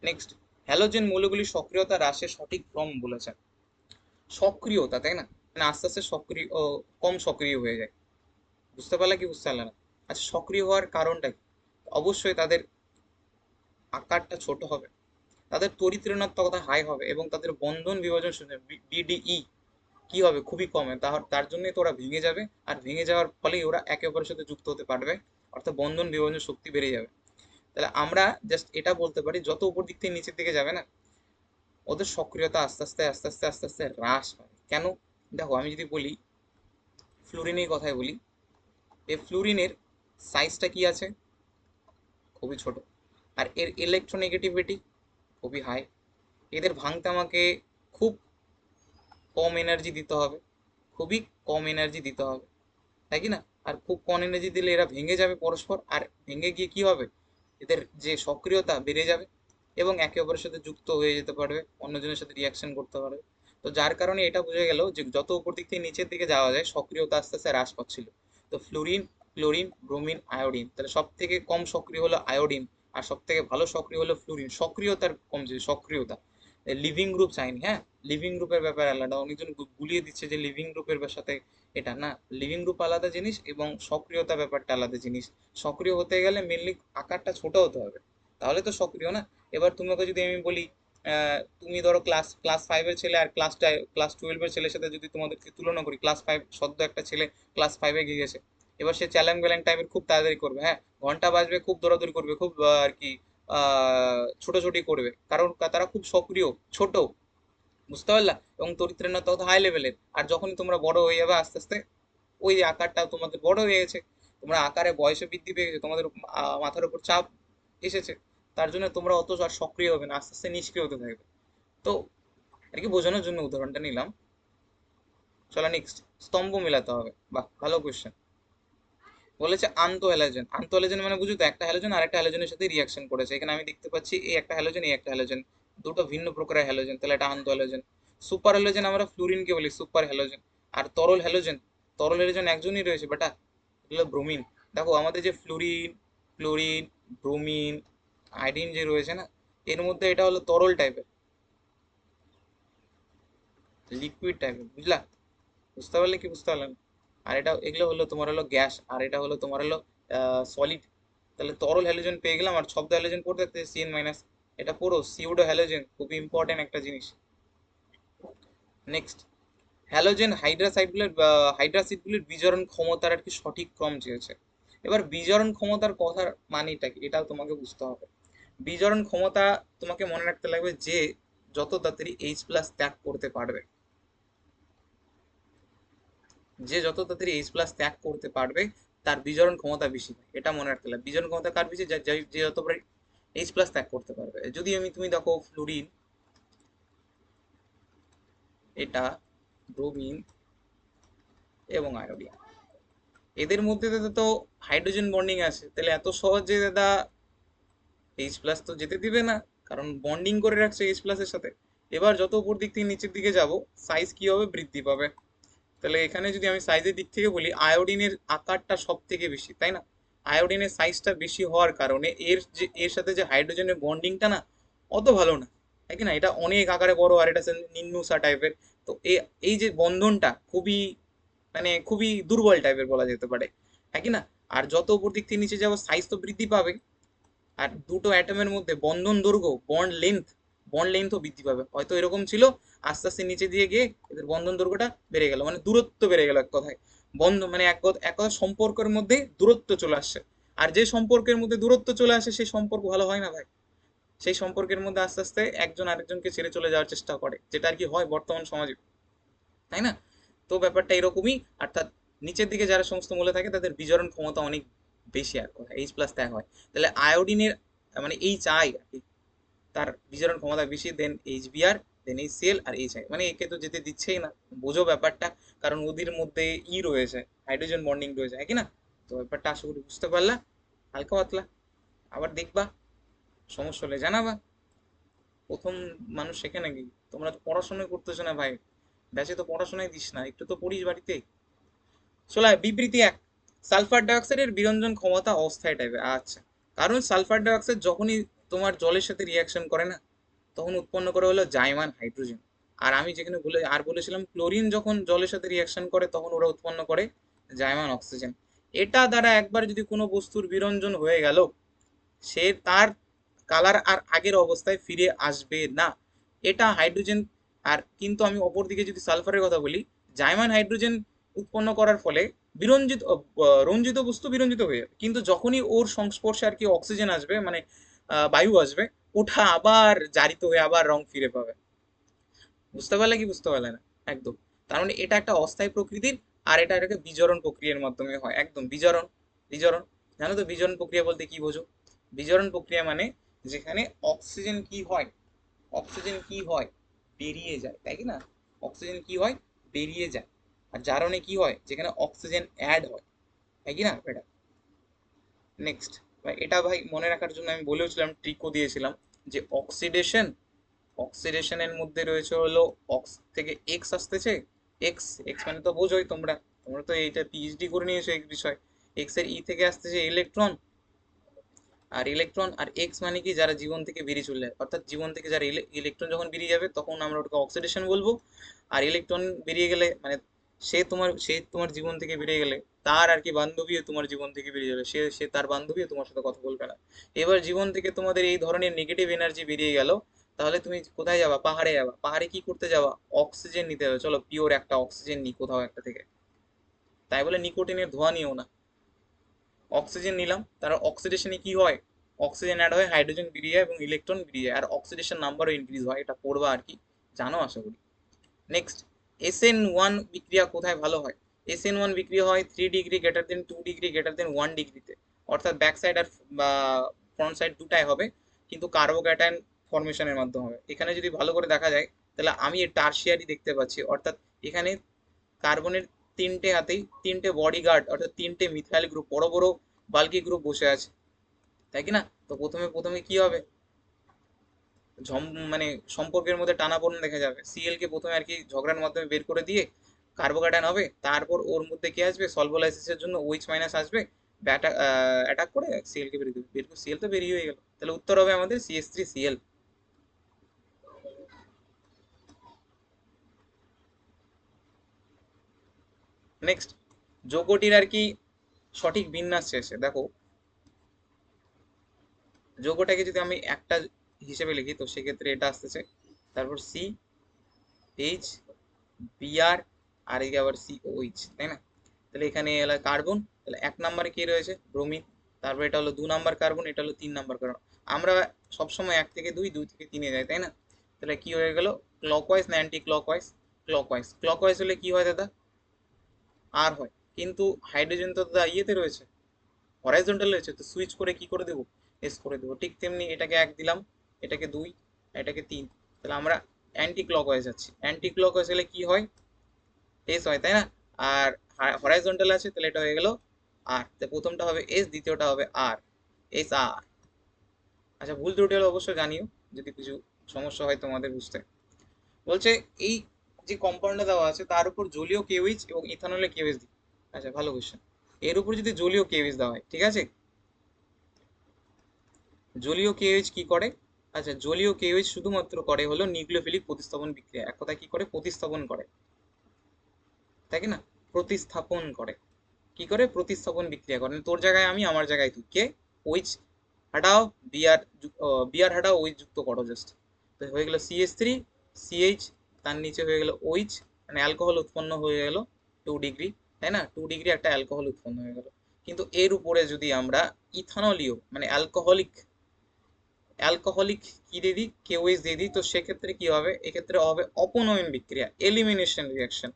Speaker 1: নেক্সট, হ্যালোজেন মৌলগুলির সক্রিয়তা হ্রাসের সঠিক ক্রম বলেছেন। সক্রিয়তা, তাই না, মানে আস্তে আস্তে সক্রিয় কম সক্রিয় হয়ে যায়। বুঝতে পারলে কি বুঝতে পারলে না? আচ্ছা, সক্রিয় হওয়ার কারণটা কি? অবশ্যই তাদের আকারটা ছোট হবে, তাদের তড়িৎ ঋণাত্মকতা হাই হবে এবং তাদের বন্ধন বিভাজন BDE কি হবে, খুবই কম হবে। তার জন্যই তো ওরা ভেঙে যাবে, আর ভেঙে যাওয়ার ফলেই ওরা একে অপরের সাথে যুক্ত হতে পারবে, অর্থাৎ বন্ধন বিভাজন শক্তি বেড়ে যাবে। তাহলে আমরা জাস্ট এটা বলতে পারি, যত উপর দিক থেকে নিচের দিকে যাবে না, ওদের সক্রিয়তা আস্তে আস্তে আস্তে আস্তে আস্তে আস্তে হ্রাস পাবে। কেন? দেখো আমি যদি বলি ফ্লুরিনের কথাই বলি, এই ফ্লুরিনের সাইজটা কি আছে, খুবই ছোট, আর এর ইলেকট্রোনেগেটিভিটি খুবই হাই। এদের ভাঙতে আমাকে খুব কম এনার্জি দিতে হবে, খুবই কম এনার্জি দিতে হবে, তাই কি না? আর খুব কম এনার্জি দিলে এরা ভেঙে যাবে পরস্পর, আর ভেঙে গিয়ে কি হবে, এদের যে সক্রিয়তা বেড়ে যাবে এবং একে অপরের সাথে যুক্ত হয়ে যেতে পারবে, অন্যজনের সাথে রিয়াকশন করতে পারবে। তো যার কারণে এটা বোঝা গেল যে যত উপর দিক থেকে নিচের দিকে যাওয়া যায় সক্রিয়তা আস্তে আস্তে হ্রাস পাচ্ছিল। তো ফ্লোরিন, ক্লোরিন, ব্রোমিন, আয়োডিন, তাহলে সব থেকে কম সক্রিয় হলো আয়োডিন, আর সব থেকে ভালো সক্রিয় হলো ফ্লোরিন। সক্রিয়তার কম যে সক্রিয়তা, লিভিং গ্রুপ চাইনি, হ্যাঁ, লিভিং গ্রুপের ব্যাপার আলাদা। অনেকজন গুলিয়ে দিচ্ছে যে লিভিং গ্রুপের সাথে এটা না, লিভিং গ্রুপ আলাদা জিনিস এবং সক্রিয়তা ব্যাপারটা আলাদা জিনিস। সক্রিয় হতে গেলে মেনলি আকারটা ছোট হতে হবে, তাহলে তো সক্রিয় না। এবার তোমাকে যদি আমি বলি, তুমি ধরো ক্লাস ক্লাস 5-এর ছেলে আর ক্লাস 12-এর ছেলের সাথে যদি তোমাদেরকে তুলনা করি, ক্লাস 5 সদ্য একটা ছেলে ক্লাস 5-এ গিয়ে গেছে, এবার সে চ্যালেঞ্জ ব্যালেঞ্জ টাইপের খুব তাড়াতাড়ি করবে, হ্যাঁ, ঘন্টা বাজবে, খুব দৌড়াদৌড়ি করবে, খুব আর কি ছোটাছুটি করবে, কারণ তারা খুব সক্রিয়, ছোট, বুঝতে পারলা, এবং তরিত্রের তত হাই লেভেলের। আর যখনই তোমরা বড় হয়ে যাবে আস্তে আস্তে ওই আকারটা তোমাদের বড় হয়ে গেছে, তোমরা আকারে বয়সে বৃদ্ধি পেয়ে গেছে, তোমাদের মাথার উপর চাপ এসেছে, তার জন্য তোমরা অত আর সক্রিয় হবে না, আস্তে আস্তে নিষ্ক্রিয় হতে থাকবে। তো আর কি বোঝানোর জন্য উদাহরণটা নিলাম। চলো নেক্সট, স্তম্ভ মেলাতে হবে, বাহ ভালো কোয়েশ্চেন। বলেছে আন্তঃ হ্যালোজেন। আন্তঃ হ্যালোজেন মানে বুঝো তো, একটা হ্যালোজেন আর একটা হ্যালোজেনের সাথে রিয়াকশন করেছে। এখানে আমি দেখতে পাচ্ছি এই একটা হ্যালোজেন, এই একটা হ্যালোজেন, দুটো ভিন্ন প্রকারের হ্যালোজেন, তাহলে এটা আন্তঃ হ্যালোজেন। সুপার হ্যালোজেন আমরা ফ্লুরিনকে বলি সুপার হ্যালোজেন। আর তরল হ্যালোজেন, তরল হ্যালোজেন একজনই রয়েছে বেটা, এগুলো ব্রোমিন। দেখো আমাদের যে ফ্লুরিন, ক্লোরিন, ব্রোমিন, আয়োডিন যে রয়েছে না, এর মধ্যে এটা হলো তরল টাইপের, লিকুইড টাইপের, বুঝলা? বুঝতে পারলে কি বুঝতে পারলে না? আর এটা এগুলো হলো তোমার হলো গ্যাস, আর এটা হলো তোমার হলো সলিড। তাহলে তরল হ্যালোজেন পেয়ে গেলাম, আর শব্দ হ্যালোজেন পড়তে থাকতে সিএন মাইনাস, এটা পুরো সিউডো হ্যালোজেন, খুব ইম্পর্টেন্ট একটা জিনিস। নেক্সট, হ্যালোজেন হাইড্রাসাইডগুলোর হাইড্রাসিডগুলির বিজারণ ক্ষমতার আর কি সঠিক ক্রম চেয়েছে। এবার বিজারণ ক্ষমতার কথার মানেটা কি এটাও তোমাকে বুঝতে হবে। বিজারণ ক্ষমতা তোমাকে মনে রাখতে লাগবে যে যত তাড়াতাড়ি এইচ প্লাস ত্যাগ করতে পারবে, যে যত তাড়াতাড়ি এইচ প্লাস ত্যাগ করতে পারবে তার বিজারণ ক্ষমতা বেশি হয়, এটা মনে রাখতে হবে। বিজারণ ক্ষমতা কার বেশি? যে যতবার এইচ প্লাস ত্যাগ করতে পারবে। যদি তুমি দেখো ফ্লুরিন, এটা ব্রোমিন এবং আয়োডিন, এদের মধ্যে তো হাইড্রোজেন বন্ডিং আছে, তাহলে এত সহজে দাদা এইচ প্লাস তো যেতে দিবে না, কারণ বন্ডিং করে রাখছে এইচ প্লাসের সাথে। এবার যত উপর দিক থেকে নিচের দিকে যাব, সাইজ কি হবে? বৃদ্ধি পাবে। তাহলে এখানে যদি আমি সাইজের দিক থেকে বলি, আয়োডিনের আকারটা সব থেকে বেশি, তাই না? আয়োডিনের সাইজটা বেশি হওয়ার কারণে এর সাথে যে হাইড্রোজেনের বন্ডিংটা না অত ভালো না, তাই কি না? এটা অনেক আকারে বড়, আর এটা নিম্নুসা টাইপের। তো এই যে বন্ধনটা খুবই, মানে খুবই দুর্বল টাইপের বলা যেতে পারে, হ্যাঁ কি না? আর যত উপর দিক থেকে নিচে যাবো সাইজ তো বৃদ্ধি পাবে, আর দুটো অ্যাটমের মধ্যে বন্ধন দৈর্ঘ্য, বন্ড লেন্থও বৃদ্ধি পাবে। হয়তো এরকম ছিল, আস্তে আস্তে নিচে দিয়ে গিয়ে এদের বন্ধন দৈর্ঘ্যটা বেড়ে গেল, মানে দূরত্ব বেড়ে গেল এক কথায়। মানে এক কথা সম্পর্কের মধ্যে দূরত্ব চলে আসছে। আর যে সম্পর্কের মধ্যে দূরত্ব চলে আসে সেই সম্পর্ক ভালো হয় না ভাই। সেই সম্পর্কের মধ্যে আস্তে আস্তে একজন আরেকজনকে ছেড়ে চলে যাওয়ার চেষ্টা করে, যেটা আর কি হয় বর্তমান সমাজে, তাই না? তো ব্যাপারটা এরকমই। অর্থাৎ নিচের দিকে যারা সমস্ত মূল্য থাকে তাদের বিজারণ ক্ষমতা অনেক বেশি, আর কথা এইচ প্লাস ত্যাগ হয়। তাহলে আয়োডিনের মানে এইচ আই আর কি, তার বিজারণ ক্ষমতা বেশি, then H BR, then H CL, আর এইচ আই, মানে একে তো যেতে দিচ্ছেই না। বোঝো ব্যাপারটা, কারণ ওদের মধ্যে রয়েছে, হাইড্রোজেন বন্ডিং রয়েছে, হ্যাঁ কি না? তো ব্যাপারটা আশা করি বুঝতে পারলা, হালকা পাতলা। আবার দেখবা, সমস্যা হলে জানাবা। প্রথম মানুষ শেখে নাকি? তোমরা তো পড়াশোনাই করতেছো না ভাই, ব্যাচে তো পড়াশোনাই দিস না, একটু তো পড়িস বাড়িতে। চলে বিবৃতি এক, সালফার ডাইঅক্সাইডের বিরঞ্জন ক্ষমতা অস্থায়ী টাইপের। আচ্ছা, কারণ সালফার ডাইঅক্সাইড যখনই তোমার জলের সাথে রিয়াকশন করে না, তখন উৎপন্ন করে হলো জাইমান হাইড্রোজেন। আর আমি যেখানে বলেছিলাম ক্লোরিন যখন জলের সাথে রিয়াকশন করে তখন ওরা উৎপন্ন করে জাইমান অক্সিজেন। এটা দ্বারা একবার যদি কোনো বস্তুর বিরঞ্জন হয়ে গেল, সে তার কালার আর আগের অবস্থায় ফিরে আসবে না, এটা হাইড্রোজেন। আর কিন্তু আমি অপর দিকে যদি সালফারের কথা বলি, জাইমান হাইড্রোজেন উৎপন্ন করার ফলে বিরঞ্জিত রঞ্জিত বস্তু বিরঞ্জিত হয়ে যাবে, কিন্তু যখনই ওর সংস্পর্শে আর কি অক্সিজেন আসবে, মানে বায়ু আসবে, ওটা আবার জারিত হয়ে আবার রং ফিরে পাবে। বুঝতে পারলে কি বুঝতে পারলে না? একদম। তার মানে এটা একটা অস্থায়ী প্রকৃতির, আর এটা এটাকে বিজরণ প্রক্রিয়ার মাধ্যমে হয়, একদম বিজরণ। বিজরণ, জানো তো বিজরণ প্রক্রিয়া বলতে কি বোঝো? বিজরণ প্রক্রিয়া মানে যেখানে অক্সিজেন কি হয়, অক্সিজেন কি হয়, বেরিয়ে যায়, তাই কি না? অক্সিজেন কি হয়, বেরিয়ে যায়। আর জারণে কি হয়, যেখানে অক্সিজেন অ্যাড হয়, তাই কি না এটা? নেক্সট ভাই, এটা ভাই মনে রাখার জন্য আমি বলেওছিলাম, ট্রিকও দিয়েছিলাম, যে অক্সিডেশন, অক্সিডেশনের মধ্যে রয়েছে হলো অক্স থেকে এক্স আসতেছে। এক্স, এক্স মানে তো বোঝোই তোমরা, তোমরা তো এইটা পিএইচডি করে নিয়েছো এই বিষয়। এক্স এর ই থেকে আসতেছে ইলেকট্রন, আর ইলেকট্রন আর এক্স মানে কি, যারা জীবন থেকে বেরিয়ে চলে যায়, অর্থাৎ জীবন থেকে যারা ইলেকট্রন যখন বেরিয়ে যাবে তখন আমরা ওটাকে অক্সিডেশন বলবো। আর ইলেকট্রন বেরিয়ে গেলে মানে সে তোমার জীবন থেকে বেরিয়ে গেলে তার আর কি বান্ধবীও তোমার জীবন থেকে বেরিয়ে যাবে, সে সে তার বান্ধবীও তোমার সাথে কথা বলবে না। এবার জীবন থেকে তোমাদের এই ধরনের নেগেটিভ এনার্জি বেরিয়ে গেল, তাহলে তুমি কোথায় যাবা? পাহাড়ে যাবা। পাহাড়ে কি করতে যাবা? অক্সিজেন নিতে হবে, চলো পিওর একটা অক্সিজেন নিই কোথাও একটা থেকে। তাই বলে নিকোটিনের ধোঁয়া নিও না, অক্সিজেন নিলাম, তার অক্সিডেশনে কি হয়, অক্সিজেন অ্যাড হয়, হাইড্রোজেন বেরিয়ে যায় এবং ইলেকট্রন বেরিয়ে যায়, আর অক্সিডেশন নাম্বারও ইনক্রিজ হয়, এটা পড়বা আর কি, জানো আশা করি। নেক্সট, SN1 বিক্রিয়া কোথায় ভালো হয়? SN1 বিক্রিয়া হয় 3 degree greater than 2 degree greater than 1 ডিগ্রিতে, অর্থাৎ ব্যাক সাইড আর বা ফ্রন্ট সাইড দুটাই হবে, কিন্তু কার্বোক্যাটায়ন ফর্মেশনের মাধ্যমে হবে। এখানে যদি ভালো করে দেখা যায়, তাহলে আমি টারশিয়ারি দেখতে পাচ্ছি, অর্থাৎ এখানে কার্বনের তিনটে হাতেই তিনটে বডিগার্ড অর্থাৎ তিনটে মিথাইল গ্রুপ, বড় বড় বাল্কি গ্রুপ বসে আছে, তাই কি না? তো প্রথমে প্রথমে কি হবে, মানে সম্পর্কের মধ্যে টানাপোড়েন দেখা যাবে। সিএল কে প্রথমে আর কি ঝগড়ার মাধ্যমে বের করে দিয়ে কার্বোক্যাটায়ন হবে, তারপর ওর মধ্যে কি আসবে, সলভোলাইসিসের জন্য OH মাইনাস আসবে, অ্যাটাক করে সিএল কে বেরিয়ে দেবে, সিএল তো বেরিয়ে হয়ে গেল। তাহলে উত্তর হবে আমাদের CH3Cl। নেক্সট, যৌগটির আর কি সঠিক বিন্যাস শেষে দেখো, যৌগটাকে যদি আমি একটা হিসেবে লিখি তো সেক্ষেত্রে এটা আসতেছে, তারপর CH Br আর এই আবার COH, তাই না? তাহলে এখানে এলো কার্বন, তাহলে 1 নম্বরে কি রয়েছে, ব্রোমিন। তারপর এটা হলো 2 নাম্বার কার্বন, এটা হলো 3 নাম্বার কার্বন। আমরা সবসময় 1 থেকে 2, 2 থেকে 3 এ যাই, তাই না? তাহলে কি হয়ে গেল, ক্লকওয়াইজ না অ্যান্টি ক্লকওয়াইজ? ক্লকওয়াইজ। ক্লকওয়াইজ হলে কি হয় দাদা, আর হয়, কিন্তু হাইড্রোজেন তো দাদা ইয়েতে রয়েছে, হরাইজন্টাল রয়েছে, তো সুইচ করে কি করে দেবো, এস করে দেবো। ঠিক তেমনি এটাকে 1 দিলাম, এটাকে 2, এটাকে 3, তাহলে আমরা অ্যান্টি ক্লকওয়াইজ যাচ্ছি। অ্যান্টি ক্লকওয়াইজ হলে কি হয়, এস হয়, তাই না? আর হরাইজন্টাল আছে, তাহলে এটা হয়ে গেল আর, তো প্রথমটা হবে এস, দ্বিতীয়টা হবে আর, এস আর। আচ্ছা, ভুল ত্রুটি হলে অবশ্যই জানিও যদি কিছু সমস্যা হয় তোমাদের বুঝতে। বলছে এই যে কম্পাউন্ডে দেওয়া আছে তার উপর জলীয় কেওএইচ এবং ইথানলে কেওএইচ দিই। আচ্ছা, ভালো কোশ্চেন। এর উপর যদি জলীয় কেওএইচ দেওয়া হয়, ঠিক আছে, জলীয় কেওএইচ কি করে, আচ্ছা জলীয় কেওএইচ শুধুমাত্র করে হলো নিউক্লিওফিলিক প্রতিস্থাপন বিক্রিয়া, এক কথা কি করে, প্রতিস্থাপন করে, তাই কি না? প্রতিস্থাপন করে, কি করে, প্রতিস্থাপন বিক্রিয়া করে। তোর জায়গায় আমি, আমার জায়গায় তুই, কে, ওইচ হাটাও, বিআর, বিআর হাটাও, ওইচ যুক্ত করো জাস্ট, তো হয়ে গেল CH3CH, তার নিচে হয়ে গেল OH, মানে অ্যালকোহল উৎপন্ন হয়ে গেল 2 ডিগ্রি, তাই না? 2 ডিগ্রি একটা অ্যালকোহল উৎপন্ন হয়ে গেল। কিন্তু এর উপরে যদি আমরা ইথানলীয় মানে অ্যালকোহলিক অ্যালকোহলিক কি দিয়ে দিই, কেওএইচ দিয়ে দিই, তো সেক্ষেত্রে কি হবে, এক্ষেত্রে হবে অপনয়ন বিক্রিয়া, এলিমিনেশন রিয়াকশন।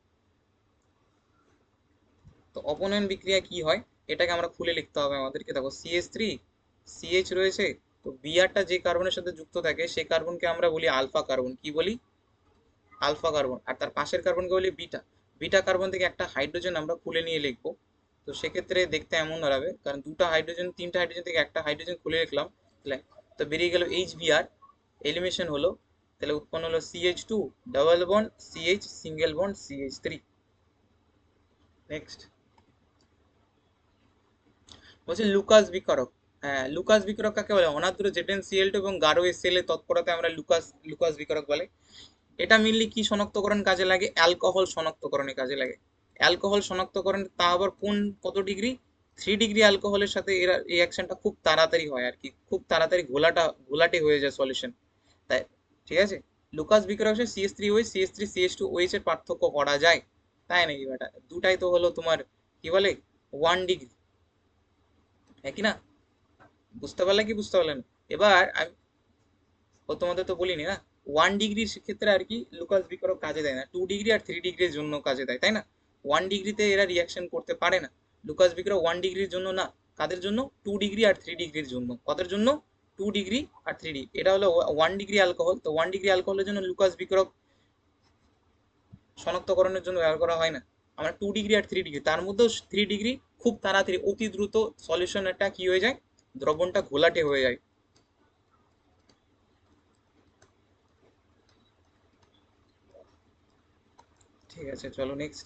Speaker 1: তো অপনয়ন বিক্রিয়া কি হয়, এটাকে আমরা খুলে লিখতে হবে আমাদেরকে। দেখো CH3CH রয়েছে, তো বিআরটা যে কার্বনের সাথে যুক্ত থাকে সেই কার্বনকে আমরা বলি আলফা কার্বন, কি বলি, আলফা কার্বন। আর তার পাশের কার্বনকে বলি বিটা। বিটা কার্বন থেকে একটা হাইড্রোজেন আমরা খুলে নিয়ে লিখবো, তো সেক্ষেত্রে দেখতে এমন দাঁড়াবে, কারণ দুটো হাইড্রোজেন, তিনটা হাইড্রোজেন থেকে একটা হাইড্রোজেন খুলে লিখলাম, তাহলে তো বেরিয়ে গেল HBr, এলিমিনেশন হলো, তাহলে উৎপন্ন হলো CH2 double bond CH single bond CH3। Next, বলছে লুকাস বিকারক। হ্যাঁ, লুকাস বিকারক কাকে বলে, অনাদ্র ZnCl2 এবং গাঢ় HCl এর তৎপরতায় আমরা লুকাস বিকারক বলে। এটা মেনলি কি শনাক্তকরণ কাজে লাগে, অ্যালকোহল শনাক্তকরণে কাজে লাগে। অ্যালকোহল শনাক্তকরণ, তা আবার কোন কত ডিগ্রি, 3 ডিগ্রি অ্যালকোহলের সাথে এর রিয়াকশনটা খুব তাড়াতাড়ি হয় আর কি, খুব তাড়াতাড়ি ঘোলাটে হয়ে যায় সলিউশন, তাই, ঠিক আছে। লুকাস বিক্রয়সে CH3OH CH3CH2OH এর পার্থক্য করা যায়, তাই নাকি বেটা? দুটাই তো হলো তোমার কি বলে 1 ডিগ্রি, হ্যাঁ কি না? বুঝতে পারলে কি বুঝতে পারলে না? এবার আমি ও তোমাদের তো বলিনি না, 1 ডিগ্রির ক্ষেত্রে আর কি লুকাস বিক্রয় কাজে দেয় না, 2 ডিগ্রি আর 3 ডিগ্রির জন্য কাজে দেয়, তাই না? 1 ডিগ্রিতে এরা রিয়াকশন করতে পারে না, লুকাস বিক্রয় 1 ডিগ্রির জন্য না, কাদের জন্য, 2 ডিগ্রি আর 3 ডিগ্রির জন্য, কাদের জন্য, 2 ডিগ্রি আর 3 ডিগ্রি, এটা হলো 1 ডিগ্রি অ্যালকোহল, তো 1 ডিগ্রি অ্যালকোহলের জন্য লুকাস বিক্রয় শনাক্তকরণের জন্য ব্যবহার করা হয় না। আমরা 2 ডিগ্রি আর 3 ডিগ্রি, তার মধ্যেও 3 ডিগ্রি খুব তাড়াতাড়ি অতি দ্রুত সলিউশনটা কি হয়ে যায়, দ্রবণটা ঘোলাটে হয়ে যায়। ঠিক আছে, চলো নেক্সট।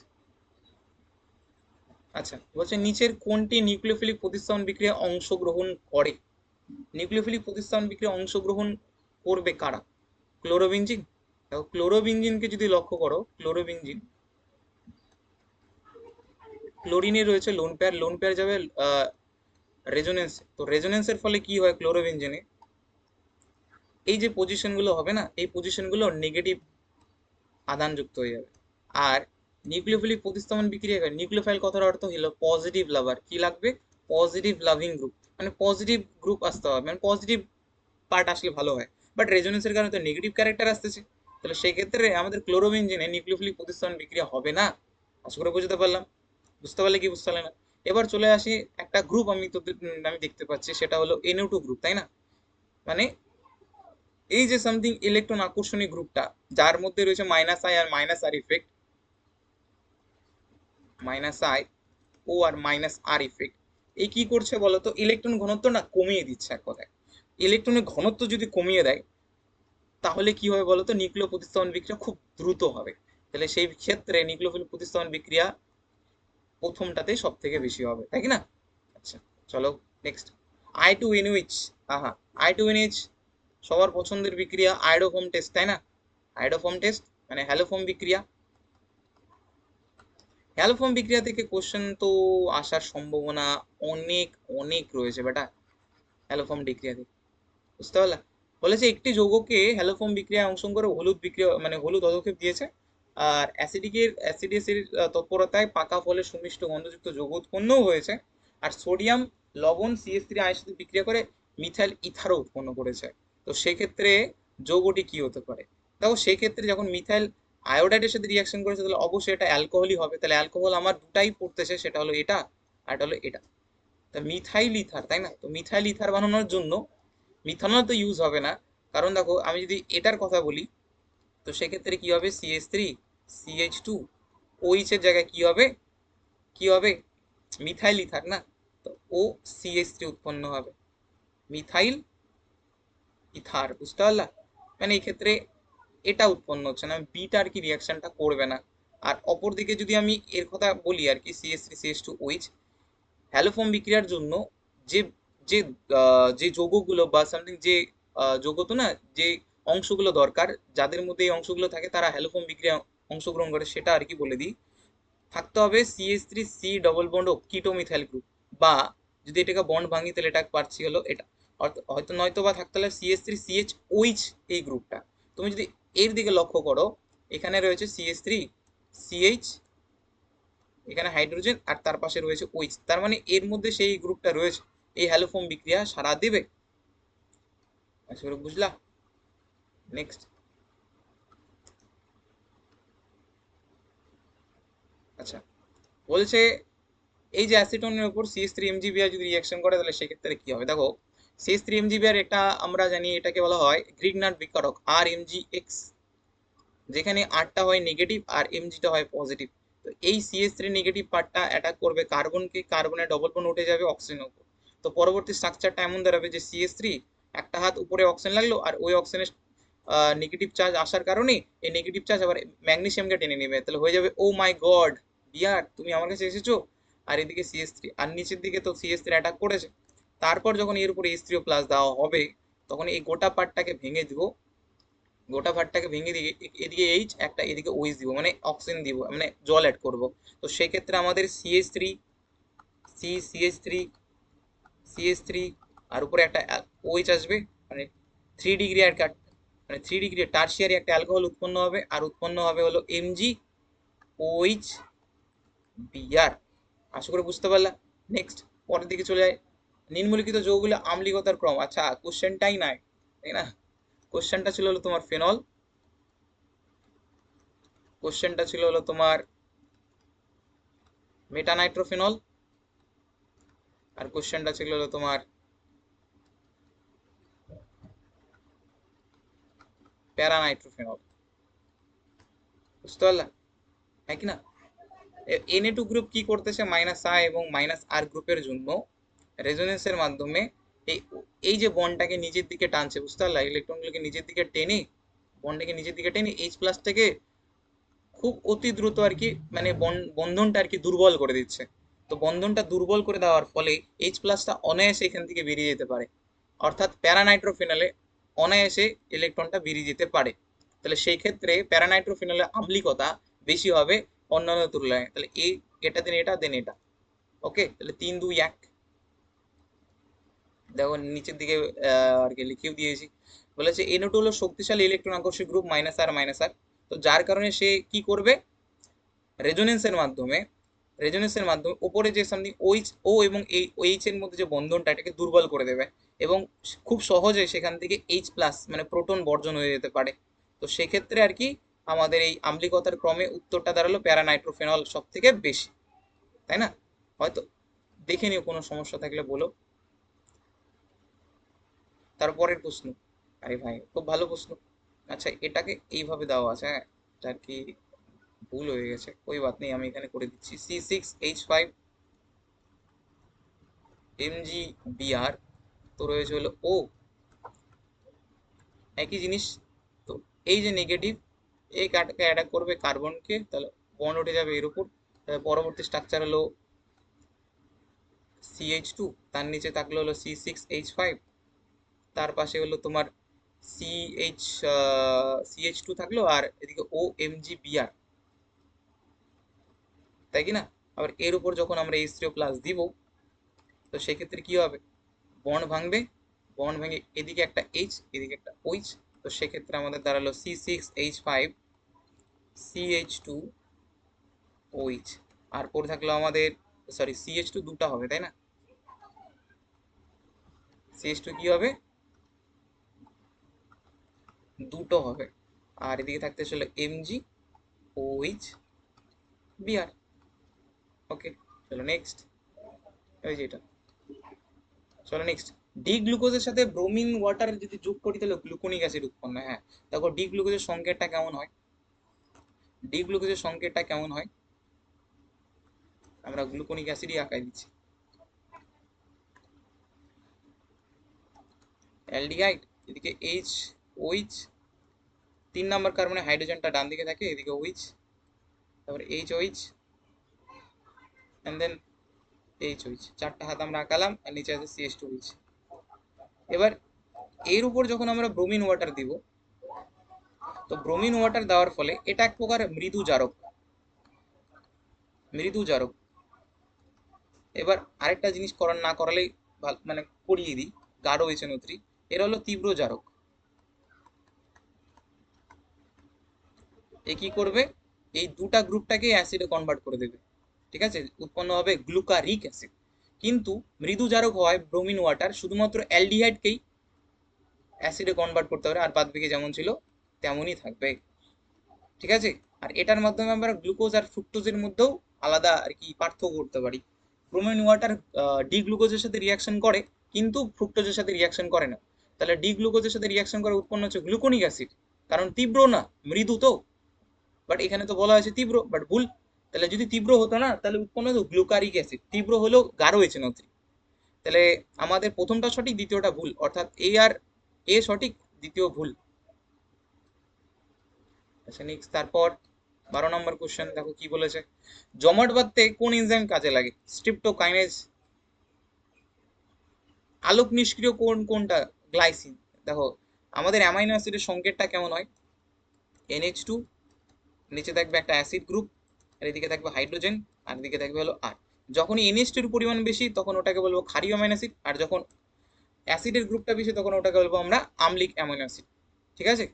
Speaker 1: আচ্ছা, বলছে নিচের কোনটি নিউক্লিওফিলিক প্রতিস্থাপন বিক্রিয়ায় অংশগ্রহণ করে, নিউক্লিওফিলিক প্রতিস্থাপন বিক্রিয়ায় অংশগ্রহণ করবে কারা, ক্লোরোবেনজিন। দেখো ক্লোরোবেনজিনকে যদি লক্ষ্য করো, ক্লোরোবেনজিন, ক্লোরিনে রয়েছে লোন পেয়ার যাবে রেজোনেন্স, তো রেজোনেন্সের ফলে কি হয় ক্লোরোবেনজিনে, এই যে পজিশনগুলো হবে না, এই পজিশনগুলো নেগেটিভ আধান যুক্ত হয়ে যাবে। আর নিউক্লিওফিলিক প্রতিস্থাপন বিক্রিয়া, নিউক্লিওফাইল কথার অর্থ হলো পজিটিভ লাভার, কি লাগবে, পজিটিভ লাভিং গ্রুপ, মানে পজিটিভ গ্রুপ আসতে হবে, মানে পজিটিভ পার্ট আসলে ভালো হয়। বাট রেজোনেন্সের কারণে তো নেগেটিভ ক্যারেক্টার আসতেছে, তাহলে সেই ক্ষেত্রে আমাদের ক্লোরোবেনজিনে নিউক্লিওফিলিক প্রতিস্থাপন বিক্রিয়া হবে না। আশা করে বুঝতে পারলাম, বুঝতে পারলে কি বুঝতে পারলে না? এবার চলে আসি একটা গ্রুপ আমি তো আমি দেখতে পাচ্ছি, সেটা হলো NO2 গ্রুপ, তাই না? মানে এই যে সামথিং ইলেকট্রন আকর্ষণী গ্রুপটা, যার মধ্যে রয়েছে -I আর -R ইফেক্ট, মাইনাস আই ও আর মাইনাস আর ইফেক্ট, এই কি করছে বলতো, ইলেকট্রন ঘনত্ব না কমিয়ে দিচ্ছে এক কথায়। ইলেকট্রনের ঘনত্ব যদি কমিয়ে দেয় তাহলে কি হবে বলতো, নিউক্লিয় প্রতিস্থাপন বিক্রিয়া খুব দ্রুত হবে। তাহলে সেই ক্ষেত্রে নিউক্লিওফিল প্রতিস্থাপন বিক্রিয়া প্রথমটাতে সব থেকে বেশি হবে, তাই কি না? আচ্ছা, চলো নেক্সট। আই টু এনএইচ, আহা, আই টু এনএইচ সবার পছন্দের বিক্রিয়া, আয়োডোফর্ম টেস্ট, তাই না? আয়োডোফর্ম টেস্ট মানে হ্যালোফর্ম বিক্রিয়া। হ্যালোফর্ম বিক্রিয়া থেকে কোশ্চেন তো আসার সম্ভাবনা অনেক অনেক রয়েছে বেটা। হ্যালোফর্ম বিক্রিয়া থেকে বুঝতে পারলা, বলেছে একটি যৌগকে হ্যালোফর্ম বিক্রিয়ায় অংশগ্রহণ করে হলুদ বিক্রিয়া মানে হলুদ পদক্ষেপ দিয়েছে, আর অ্যাসিডিকের তৎপরতায় পাকা ফলের সুমিষ্ট গন্ধযুক্ত যৌগ উৎপন্নও হয়েছে, আর সোডিয়াম লবণ CH3 আয়ের সাথে বিক্রিয়া করে মিথাইল ইথারও উৎপন্ন করেছে। তো সেক্ষেত্রে যৌগটি কি হতে পারে? দেখো সেক্ষেত্রে যখন মিথাইল আয়োডাইডের সাথে রিয়াকশন করেছে তাহলে অবশ্যই এটা অ্যালকোহলই হবে। তাহলে অ্যালকোহল আমার দুটাই পড়তেছে, সেটা হলো এটা আর এটা হলো এটা। তা মিথাইল ইথার, তাই না? তো মিথাইল ইথার বানানোর জন্য মিথানল তো ইউজ হবে না, কারণ দেখো আমি যদি এটার কথা বলি তো সেক্ষেত্রে কি হবে, CH3 CH2 OH এর জায়গায় কি হবে, কি হবে, মিথাইল ইথার না, তো ও CH3 উৎপন্ন হবে, মিথাইল ইথার, বুঝতে পারলা? মানে এই ক্ষেত্রে এটা উৎপন্ন হচ্ছে না, বিটা আর কি রিয়াকশনটা করবে না। আর অপরদিকে যদি আমি এর কথা বলি আর কি, CH3 CH2 OH হ্যালোফর্ম বিক্রিয়ার জন্য যে যে যে যৌগগুলো বা সামথিং যে যৌগ তো না, যে অংশগুলো দরকার, যাদের মধ্যে এই অংশগুলো থাকে তারা হ্যালোফর্ম বিক্রিয়া অংশগ্রহণ করে, সেটা আর কি বলে দিই। থাকতে হবে CH3 C ডবল বন্ড ও কিটোমিথাইল গ্রুপ, বা যদি এটাকে বন্ড ভাঙি তাহলে এটা পাচ্ছি হলো এটা, হয়তো নয়তো বা থাকতে হলে CH3 CH OH এই গ্রুপটা। তুমি যদি এর দিকে লক্ষ্য করো, এখানে রয়েছে CH3 CH, এখানে হাইড্রোজেন আর তার পাশে রয়েছে OH, তার মানে এর মধ্যে সেই গ্রুপটা রয়েছে, এই হ্যালোফর্ম বিক্রিয়া সারা দেবে। আশা করি বুঝলা। নেক্সট, আচ্ছা, বলছে এই যে অ্যাসিটনের উপর CH3 MgBr যদি রিয়াকশন করে তাহলে সেক্ষেত্রে কি হবে, দেখো CH3 MgBr এটা আমরা জানি এটাকে বলা হয় গ্রিগনার বিকারক RMgX, যেখানে আরটা হয় নেগেটিভ আর এমজিটা হয় পজিটিভ। তো এই CH3 নেগেটিভ পার্টটা অ্যাটাক করবে কার্বনকে, কার্বনের ডবল বন্ড উঠে যাবে অক্সিজেনের উপর। তো পরবর্তী স্ট্রাকচারটা এমন দাঁড়াবে যে CH3 একটা হাত উপরে অক্সিজেন লাগলো, আর ওই অক্সিজেনের নেগেটিভ চার্জ আসার কারণে এই নেগেটিভ চার্জ আবার ম্যাগনেসিয়ামকে টেনে নেবে, তাহলে হয়ে যাবে ও মাই গড বিয়ার তুমি আমার কাছে এসেছো। আর এদিকে CH3, আর নিচের দিকে তো CH3 অ্যাটাক করেছে। তারপর যখন এর উপরে H3O+ দেওয়া হবে তখন এই গোটা পার্টটাকে ভেঙে দিব, গোটা ভাতটাকে ভেঙে দিয়ে এদিকে এইচ একটা এদিকে ওইচ দিব, মানে অক্সিজেন দিব, মানে জল অ্যাড করব। তো সেক্ষেত্রে আমাদের CH3 আর উপরে একটা ওইচ আসবে, মানে 3 ডিগ্রি আর মানে 3 ডিগ্রি টারশিয়ারি একটা অ্যালকোহল উৎপন্ন হবে, আর উৎপন্ন হবে হলো MgOH, আশা করে বুঝতে পারলা। নেক্সট, পরের দিকে চলে যায়, নিম্নলিখিত যৌগগুলো আম্লিকতার ক্রম। আচ্ছা কোশ্চেনটাই নাই, তাই না? কোশ্চেনটা ছিল হলো তোমার ফেনল, কোশ্চেনটা ছিল হলো তোমার মেটানাইট্রোফেনল, আর কোশ্চেনটা ছিল হলো তোমার প্যারানাইট্রোফেনল, বুঝতে পারলা, হ্যাঁ কি না? Na2 গ্রুপ কি করতেছে, -I এবং -R গ্রুপের জন্য রেজোনেন্সের মাধ্যমে এই এই যে বন্ডটাকে নিচের দিকে টানছে, বুঝতে পারলা, ইলেকট্রনগুলোকে নিচের দিকে টেনে, বন্ডটাকে নিচের দিকে টেনে H+ থেকে খুব অতি দ্রুত আর কি, মানে বন্ধনটা আর কি দুর্বল করে দিচ্ছে। তো বন্ধনটা দুর্বল করে দেওয়ার ফলে H+টা অনায়াসে এখান থেকে বেরিয়ে যেতে পারে, অর্থাৎ প্যারানাইট্রোফেনলে অনায়াসে ইলেকট্রনটা বেরিয়ে যেতে পারে। তাহলে সেই ক্ষেত্রে প্যারানাইট্রোফেনলের আম্লিকতা বেশি হবে অন্যান্য তুলনায়। তাহলে এই এটা দেন এটা দেন এটা, ওকে, তাহলে 3 2 1। দেখো নিচের দিকে আর কি লিখেও দিয়েছি, বলেছে NO2 হলো শক্তিশালী ইলেকট্রন আকর্ষী গ্রুপ -R। তো যার কারণে সে কি করবে, রেজোনেন্সের মাধ্যমে, উপরে যে সামথিং OH ও এবং এই OH এর মধ্যে যে বন্ধনটা এটাকে দুর্বল করে দেবে, এবং খুব সহজে সেখান থেকে H+ মানে প্রোটন বর্জন হয়ে যেতে পারে। তো সেক্ষেত্রে আর কি আমাদের এই আম্লিকতার ক্রমে উত্তরটা দাঁড়ালো প্যারানাইট্রোফেনল সব থেকে বেশি, তাই না? হয়তো দেখে নিও, কোনো সমস্যা থাকলে বলো। তারপরের প্রশ্ন, আরে ভাই খুব ভালো প্রশ্ন। আচ্ছা এটাকে এইভাবে দেওয়া আছে, হ্যাঁ, এটা আর কি ভুল হয়ে গেছে, ওই বাত নেই, আমি এখানে করে দিচ্ছি C6H5 MgBr, তো রয়েছে হলো ও, একই জিনিস। তো এই যে নেগেটিভ, এই কার্ডকে অ্যাটাক করবে কার্বনকে, তাহলে বন্ড উঠে যাবে এর উপর। পরবর্তী স্ট্রাকচার হলো CH2, তার নিচে থাকলো হলো C6H5, তার পাশে হলো তোমার CH CH2 থাকলো, আর এদিকে OMgBr, তাই কি না? আবার এর উপর যখন আমরা H3+ দিব, তো সেক্ষেত্রে কি হবে, বন্ড ভাঙবে, বন্ড ভেঙে এদিকে একটা H, এদিকে একটা OH, তো সেক্ষেত্রে আমাদের দাঁড়ালো C6H5 CH2 OH। আর পরে থাকলো আমাদের, সরি CH2 দুটো হবে তাই না, CH2 কি হবে, দুটো হবে। আর এদিকে থাকতে চলো MgOH Br। ওকে, চলো নেক্সট, ওই যে এটা। চলো নেক্সট, ডি গ্লুকোজের সাথে ব্রোমিন ওয়াটার যদি যোগ করি তাহলে গ্লুকোনিক অ্যাসিড উৎপন্ন হয়। হ্যাঁ, দেখো ডি গ্লুকোজের সংকেতটা কেমন হয়, ডি গ্লুকোজের সংকেতটা কেমন হয়, আমরা গ্লুকোনিক অ্যাসিডই আঁকাই দিচ্ছি। অ্যালডিহাইড, এদিকে এইচ ওইচ, 3 নম্বর কার্বনে হাইড্রোজেনটা ডান দিকে থাকে, এদিকে ওইচ, তারপরে H OH, and then H OH, 4টা হাত আমরা আঁকালাম, আর নিচে আছে CH2 ওইচ। এবার এর উপর যখন আমরা ব্রোমিন ওয়াটার দিব, তো ব্রোমিন ওয়াটার দেওয়ার ফলে এটা এক প্রকার মৃদু জারক, মৃদু জারক। এবার আরেকটা জিনিস করার না করালেই মানে করিয়ে দিই, গাঢ় HNO3, এরা হলো তীব্র জারক। এ কি করবে, এই দুটা গ্রুপটাকে অ্যাসিডে কনভার্ট করে দেবে, ঠিক আছে, উৎপন্ন হবে গ্লুকারিক অ্যাসিড। কিন্তু মৃদু জারক হওয়ায় ব্রোমিন ওয়াটার শুধুমাত্র অ্যালডিহাইডকেই অ্যাসিডে কনভার্ট করতে পারে, আর বাদ বাকি যেমন ছিল তেমনই থাকবে, ঠিক আছে। আর এটার মাধ্যমে আমরা গ্লুকোজ আর ফ্রুক্টোজের মধ্যেও আলাদা আর কি পার্থক্য করতে পারি। ব্রোমিন ওয়াটার ডি গ্লুকোজের সাথে রিয়াকশন করে, কিন্তু ফ্রুক্টোজের সাথে রিয়াকশন করে না। তাহলে ডি গ্লুকোজের সাথে রিয়াকশন করে উৎপন্ন হচ্ছে গ্লুকোনিক অ্যাসিড, কারণ তীব্র না, মৃদু তো। বাট এখানে তো বলা হয়েছে তীব্র, বাট ভুল। তাহলে যদি তীব্র হতো না, তাহলে উৎপন্ন হতো গ্লুকারিক অ্যাসিড, তীব্র হলো গাঢ় HNO3। তাহলে আমাদের প্রথমটা সঠিক, দ্বিতীয়টা ভুল, অর্থাৎ এ আর এ সঠিক, দ্বিতীয় ভুল। আচ্ছা নেক্সট, তারপর 12 নম্বর কোশ্চেন, দেখো কি বলেছে, জমাট বাঁধতে কোন এনজাইম কাজে লাগে, স্ট্রিপ্টোকাইনেজ। আলোক নিষ্ক্রিয় কোনটা, গ্লাইসিন। দেখো আমাদের অ্যামাইনো অ্যাসিডের সংকেতটা কেমন হয়, NH2, নিচে থাকবে একটা অ্যাসিড গ্রুপ, আর এদিকে থাকবে হাইড্রোজেন, আর এদিকে থাকবে হলো আর। যখনই NH2 এর পরিমাণ বেশি তখন ওটাকে বলবো ক্ষারীয় অ্যামাইনো অ্যাসিড, আর যখন অ্যাসিডের গ্রুপটা বেশি তখন ওটাকে বলবো আমরা আম্লিক অ্যামাইনো অ্যাসিড, ঠিক আছে।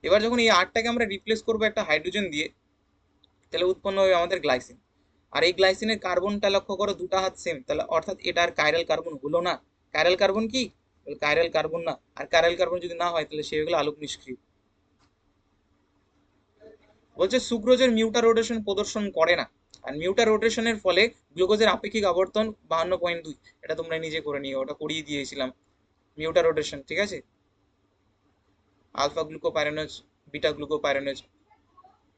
Speaker 1: এবার যখন এই আরটাকে আমরা রিপ্লেস করবো একটা হাইড্রোজেন দিয়ে, তাহলে উৎপন্ন হবে আমাদের গ্লাইসিন। আর এই গ্লাইসিনের কার্বনটা লক্ষ্য করো, দুটা হাত সেম, তাহলে অর্থাৎ এটা আর কাইরাল কার্বন হলো না। কাইরাল কার্বন কি, কাইরাল কার্বন না, আর কাইরাল কার্বন যদি না হয় তাহলে সেগুলো আলোক নিষ্ক্রিয়। বলছে সুক্রোজের মিউটা রোটেশন প্রদর্শন করে না, আর মিউটা রোটেশনের ফলে গ্লুকোজের আপেক্ষিক আবর্তন 52.2, এটা তোমরা নিজে করে নিও, ওটা করিয়ে দিয়েছিলাম মিউটা রোটেশন, ঠিক আছে। Alpha glucopyranose, beta glucopyranose.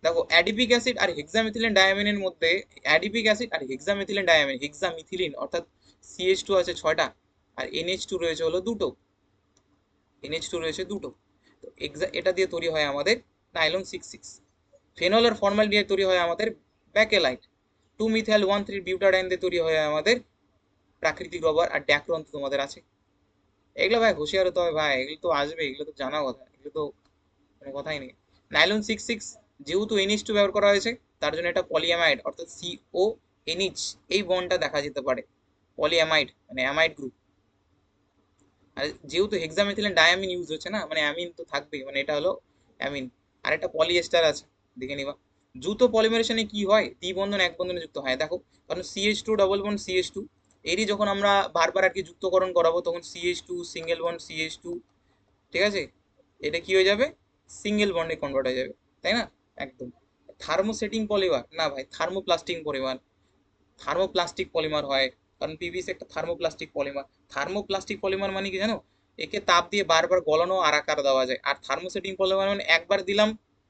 Speaker 1: দেখো অ্যাডিপিক অ্যাসিড আর হেক্সামিথিলিন ডায়ামিনের মধ্যে, অ্যাডিপিক অ্যাসিড আর হেক্সামিথিলিন ডায়ামিন, হেক্সামিথিলিন অর্থাৎ CH2 আছে 6টা, আর NH2 রয়েছে হলো দুটো, NH2 রয়েছে দুটো। তো এটা দিয়ে তৈরি হয় আমাদের নাইলন 66। ফেনল আর ফর্মাল দিয়ে তৈরি হয় আমাদের ব্যাকেলাইট। 2 মিথাইল 1,3 বিউটাডাইন দিয়ে তৈরি হয় আমাদের প্রাকৃতিক রবার, আর ড্যাক্রন তো তোমাদের আছে। এগুলো ভাই হুঁশিয়ার হতে হবে ভাই, এগুলো তো আসবে, এগুলো তো জানা কথা, এগুলো তো কোনো কথাই নেই। নাইলন 66 যেহেতু NH2 ব্যবহার করা হয়েছে, তার জন্য এটা পলিঅ্যামাইড, অর্থাৎ CONH, এই বন্ডটা দেখা যেতে পারে, পলিঅ্যামাইড মানে অ্যামাইড গ্রুপ। আর যেহেতু হেক্সামিথিলিন ডায়ামিন ইউজ হচ্ছে না, মানে অ্যামিন তো থাকবেই, মানে এটা হলো অ্যামিন। আর একটা পলিএস্টার আছে, দেখে নিবা। দ্রুত পলিমারেশনে কি হয়, দ্বিবন্ধন এক বন্ধনে যুক্ত হয়, দেখো, কারণ CH2 ডবল বন্ড CH2, এরই যখন আমরা বারবার আর কি যুক্তকরণ করাবো, তখন CH2 সিঙ্গেল বন্ড CH2, ঠিক আছে, এটা কি হয়ে যাবে, সিঙ্গেল বন্ডে কনভার্ট হয়ে যাবে, তাই না, একদম। থার্মোসেটিং পলিমার না ভাই, থার্মোপ্লাস্টিক পলিমার, থার্মোপ্লাস্টিক পলিমার হয়, কারণ PVC একটা থার্মোপ্লাস্টিক পলিমার। থার্মোপ্লাস্টিক পলিমার মানে কি জানো, একে তাপ দিয়ে বারবার গলানো আর আকার দেওয়া যায়। আর থার্মোসেটিং পলিমার মানে একবার দিলাম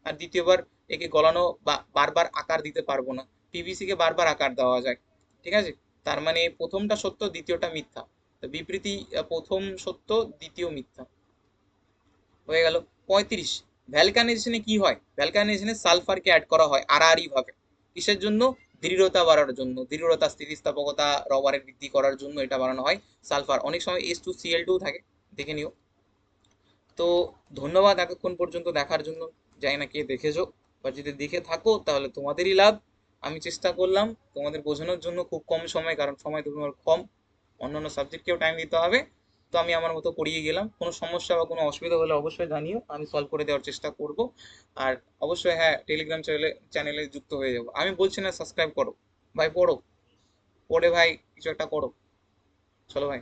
Speaker 1: আর দ্বিতীয়বার একে গলানো বা বারবার আকার দিতে পারবো না। পিভিসি কে বারবার আকার দেওয়া যায়, ঠিক আছে? তার মানে প্রথমটা সত্য, দ্বিতীয়টা মিথ্যা। তো বিবৃতি প্রথম সত্য, দ্বিতীয় মিথ্যা। হয়ে গেল। 35, ভ্যালকানাইজেশনে কি হয়? ভ্যালকানাইজেশনে সালফারকে অ্যাড করা হয় আড়াআড়ি ভাবে। কিসের জন্য? দৃঢ়তা বাড়ানোর জন্য, দৃঢ়তা, স্থিতিস্থাপকতা, রবারের বৃদ্ধি করার জন্য এটা বানানো হয় সালফার। অনেক সময় H2Cl2 থাকে, দেখে নিও। তো ধন্যবাদ এতক্ষণ পর্যন্ত দেখার জন্য। জানি না কে দেখেছো, বা যদি দেখে থাকো তাহলে তোমাদেরই লাভ। আমি চেষ্টা করলাম তোমাদের বোঝানোর জন্য খুব কম সময়, কারণ সময় তো তোমার কম, অন্যান্য সাবজেক্টকেও টাইম দিতে হবে। তো আমি আমার মতো করিয়ে গেলাম। কোনো সমস্যা বা কোনো অসুবিধা হলে অবশ্যই জানিও, আমি সলভ করে দেওয়ার চেষ্টা করব। আর অবশ্যই হ্যাঁ, টেলিগ্রাম চ্যানেলে চ্যানেলে যুক্ত হয়ে যাবো। আমি বলছি না সাবস্ক্রাইব করো, ভাই পড়ো, পড়ে ভাই কিছু একটা করো। চলো ভাই।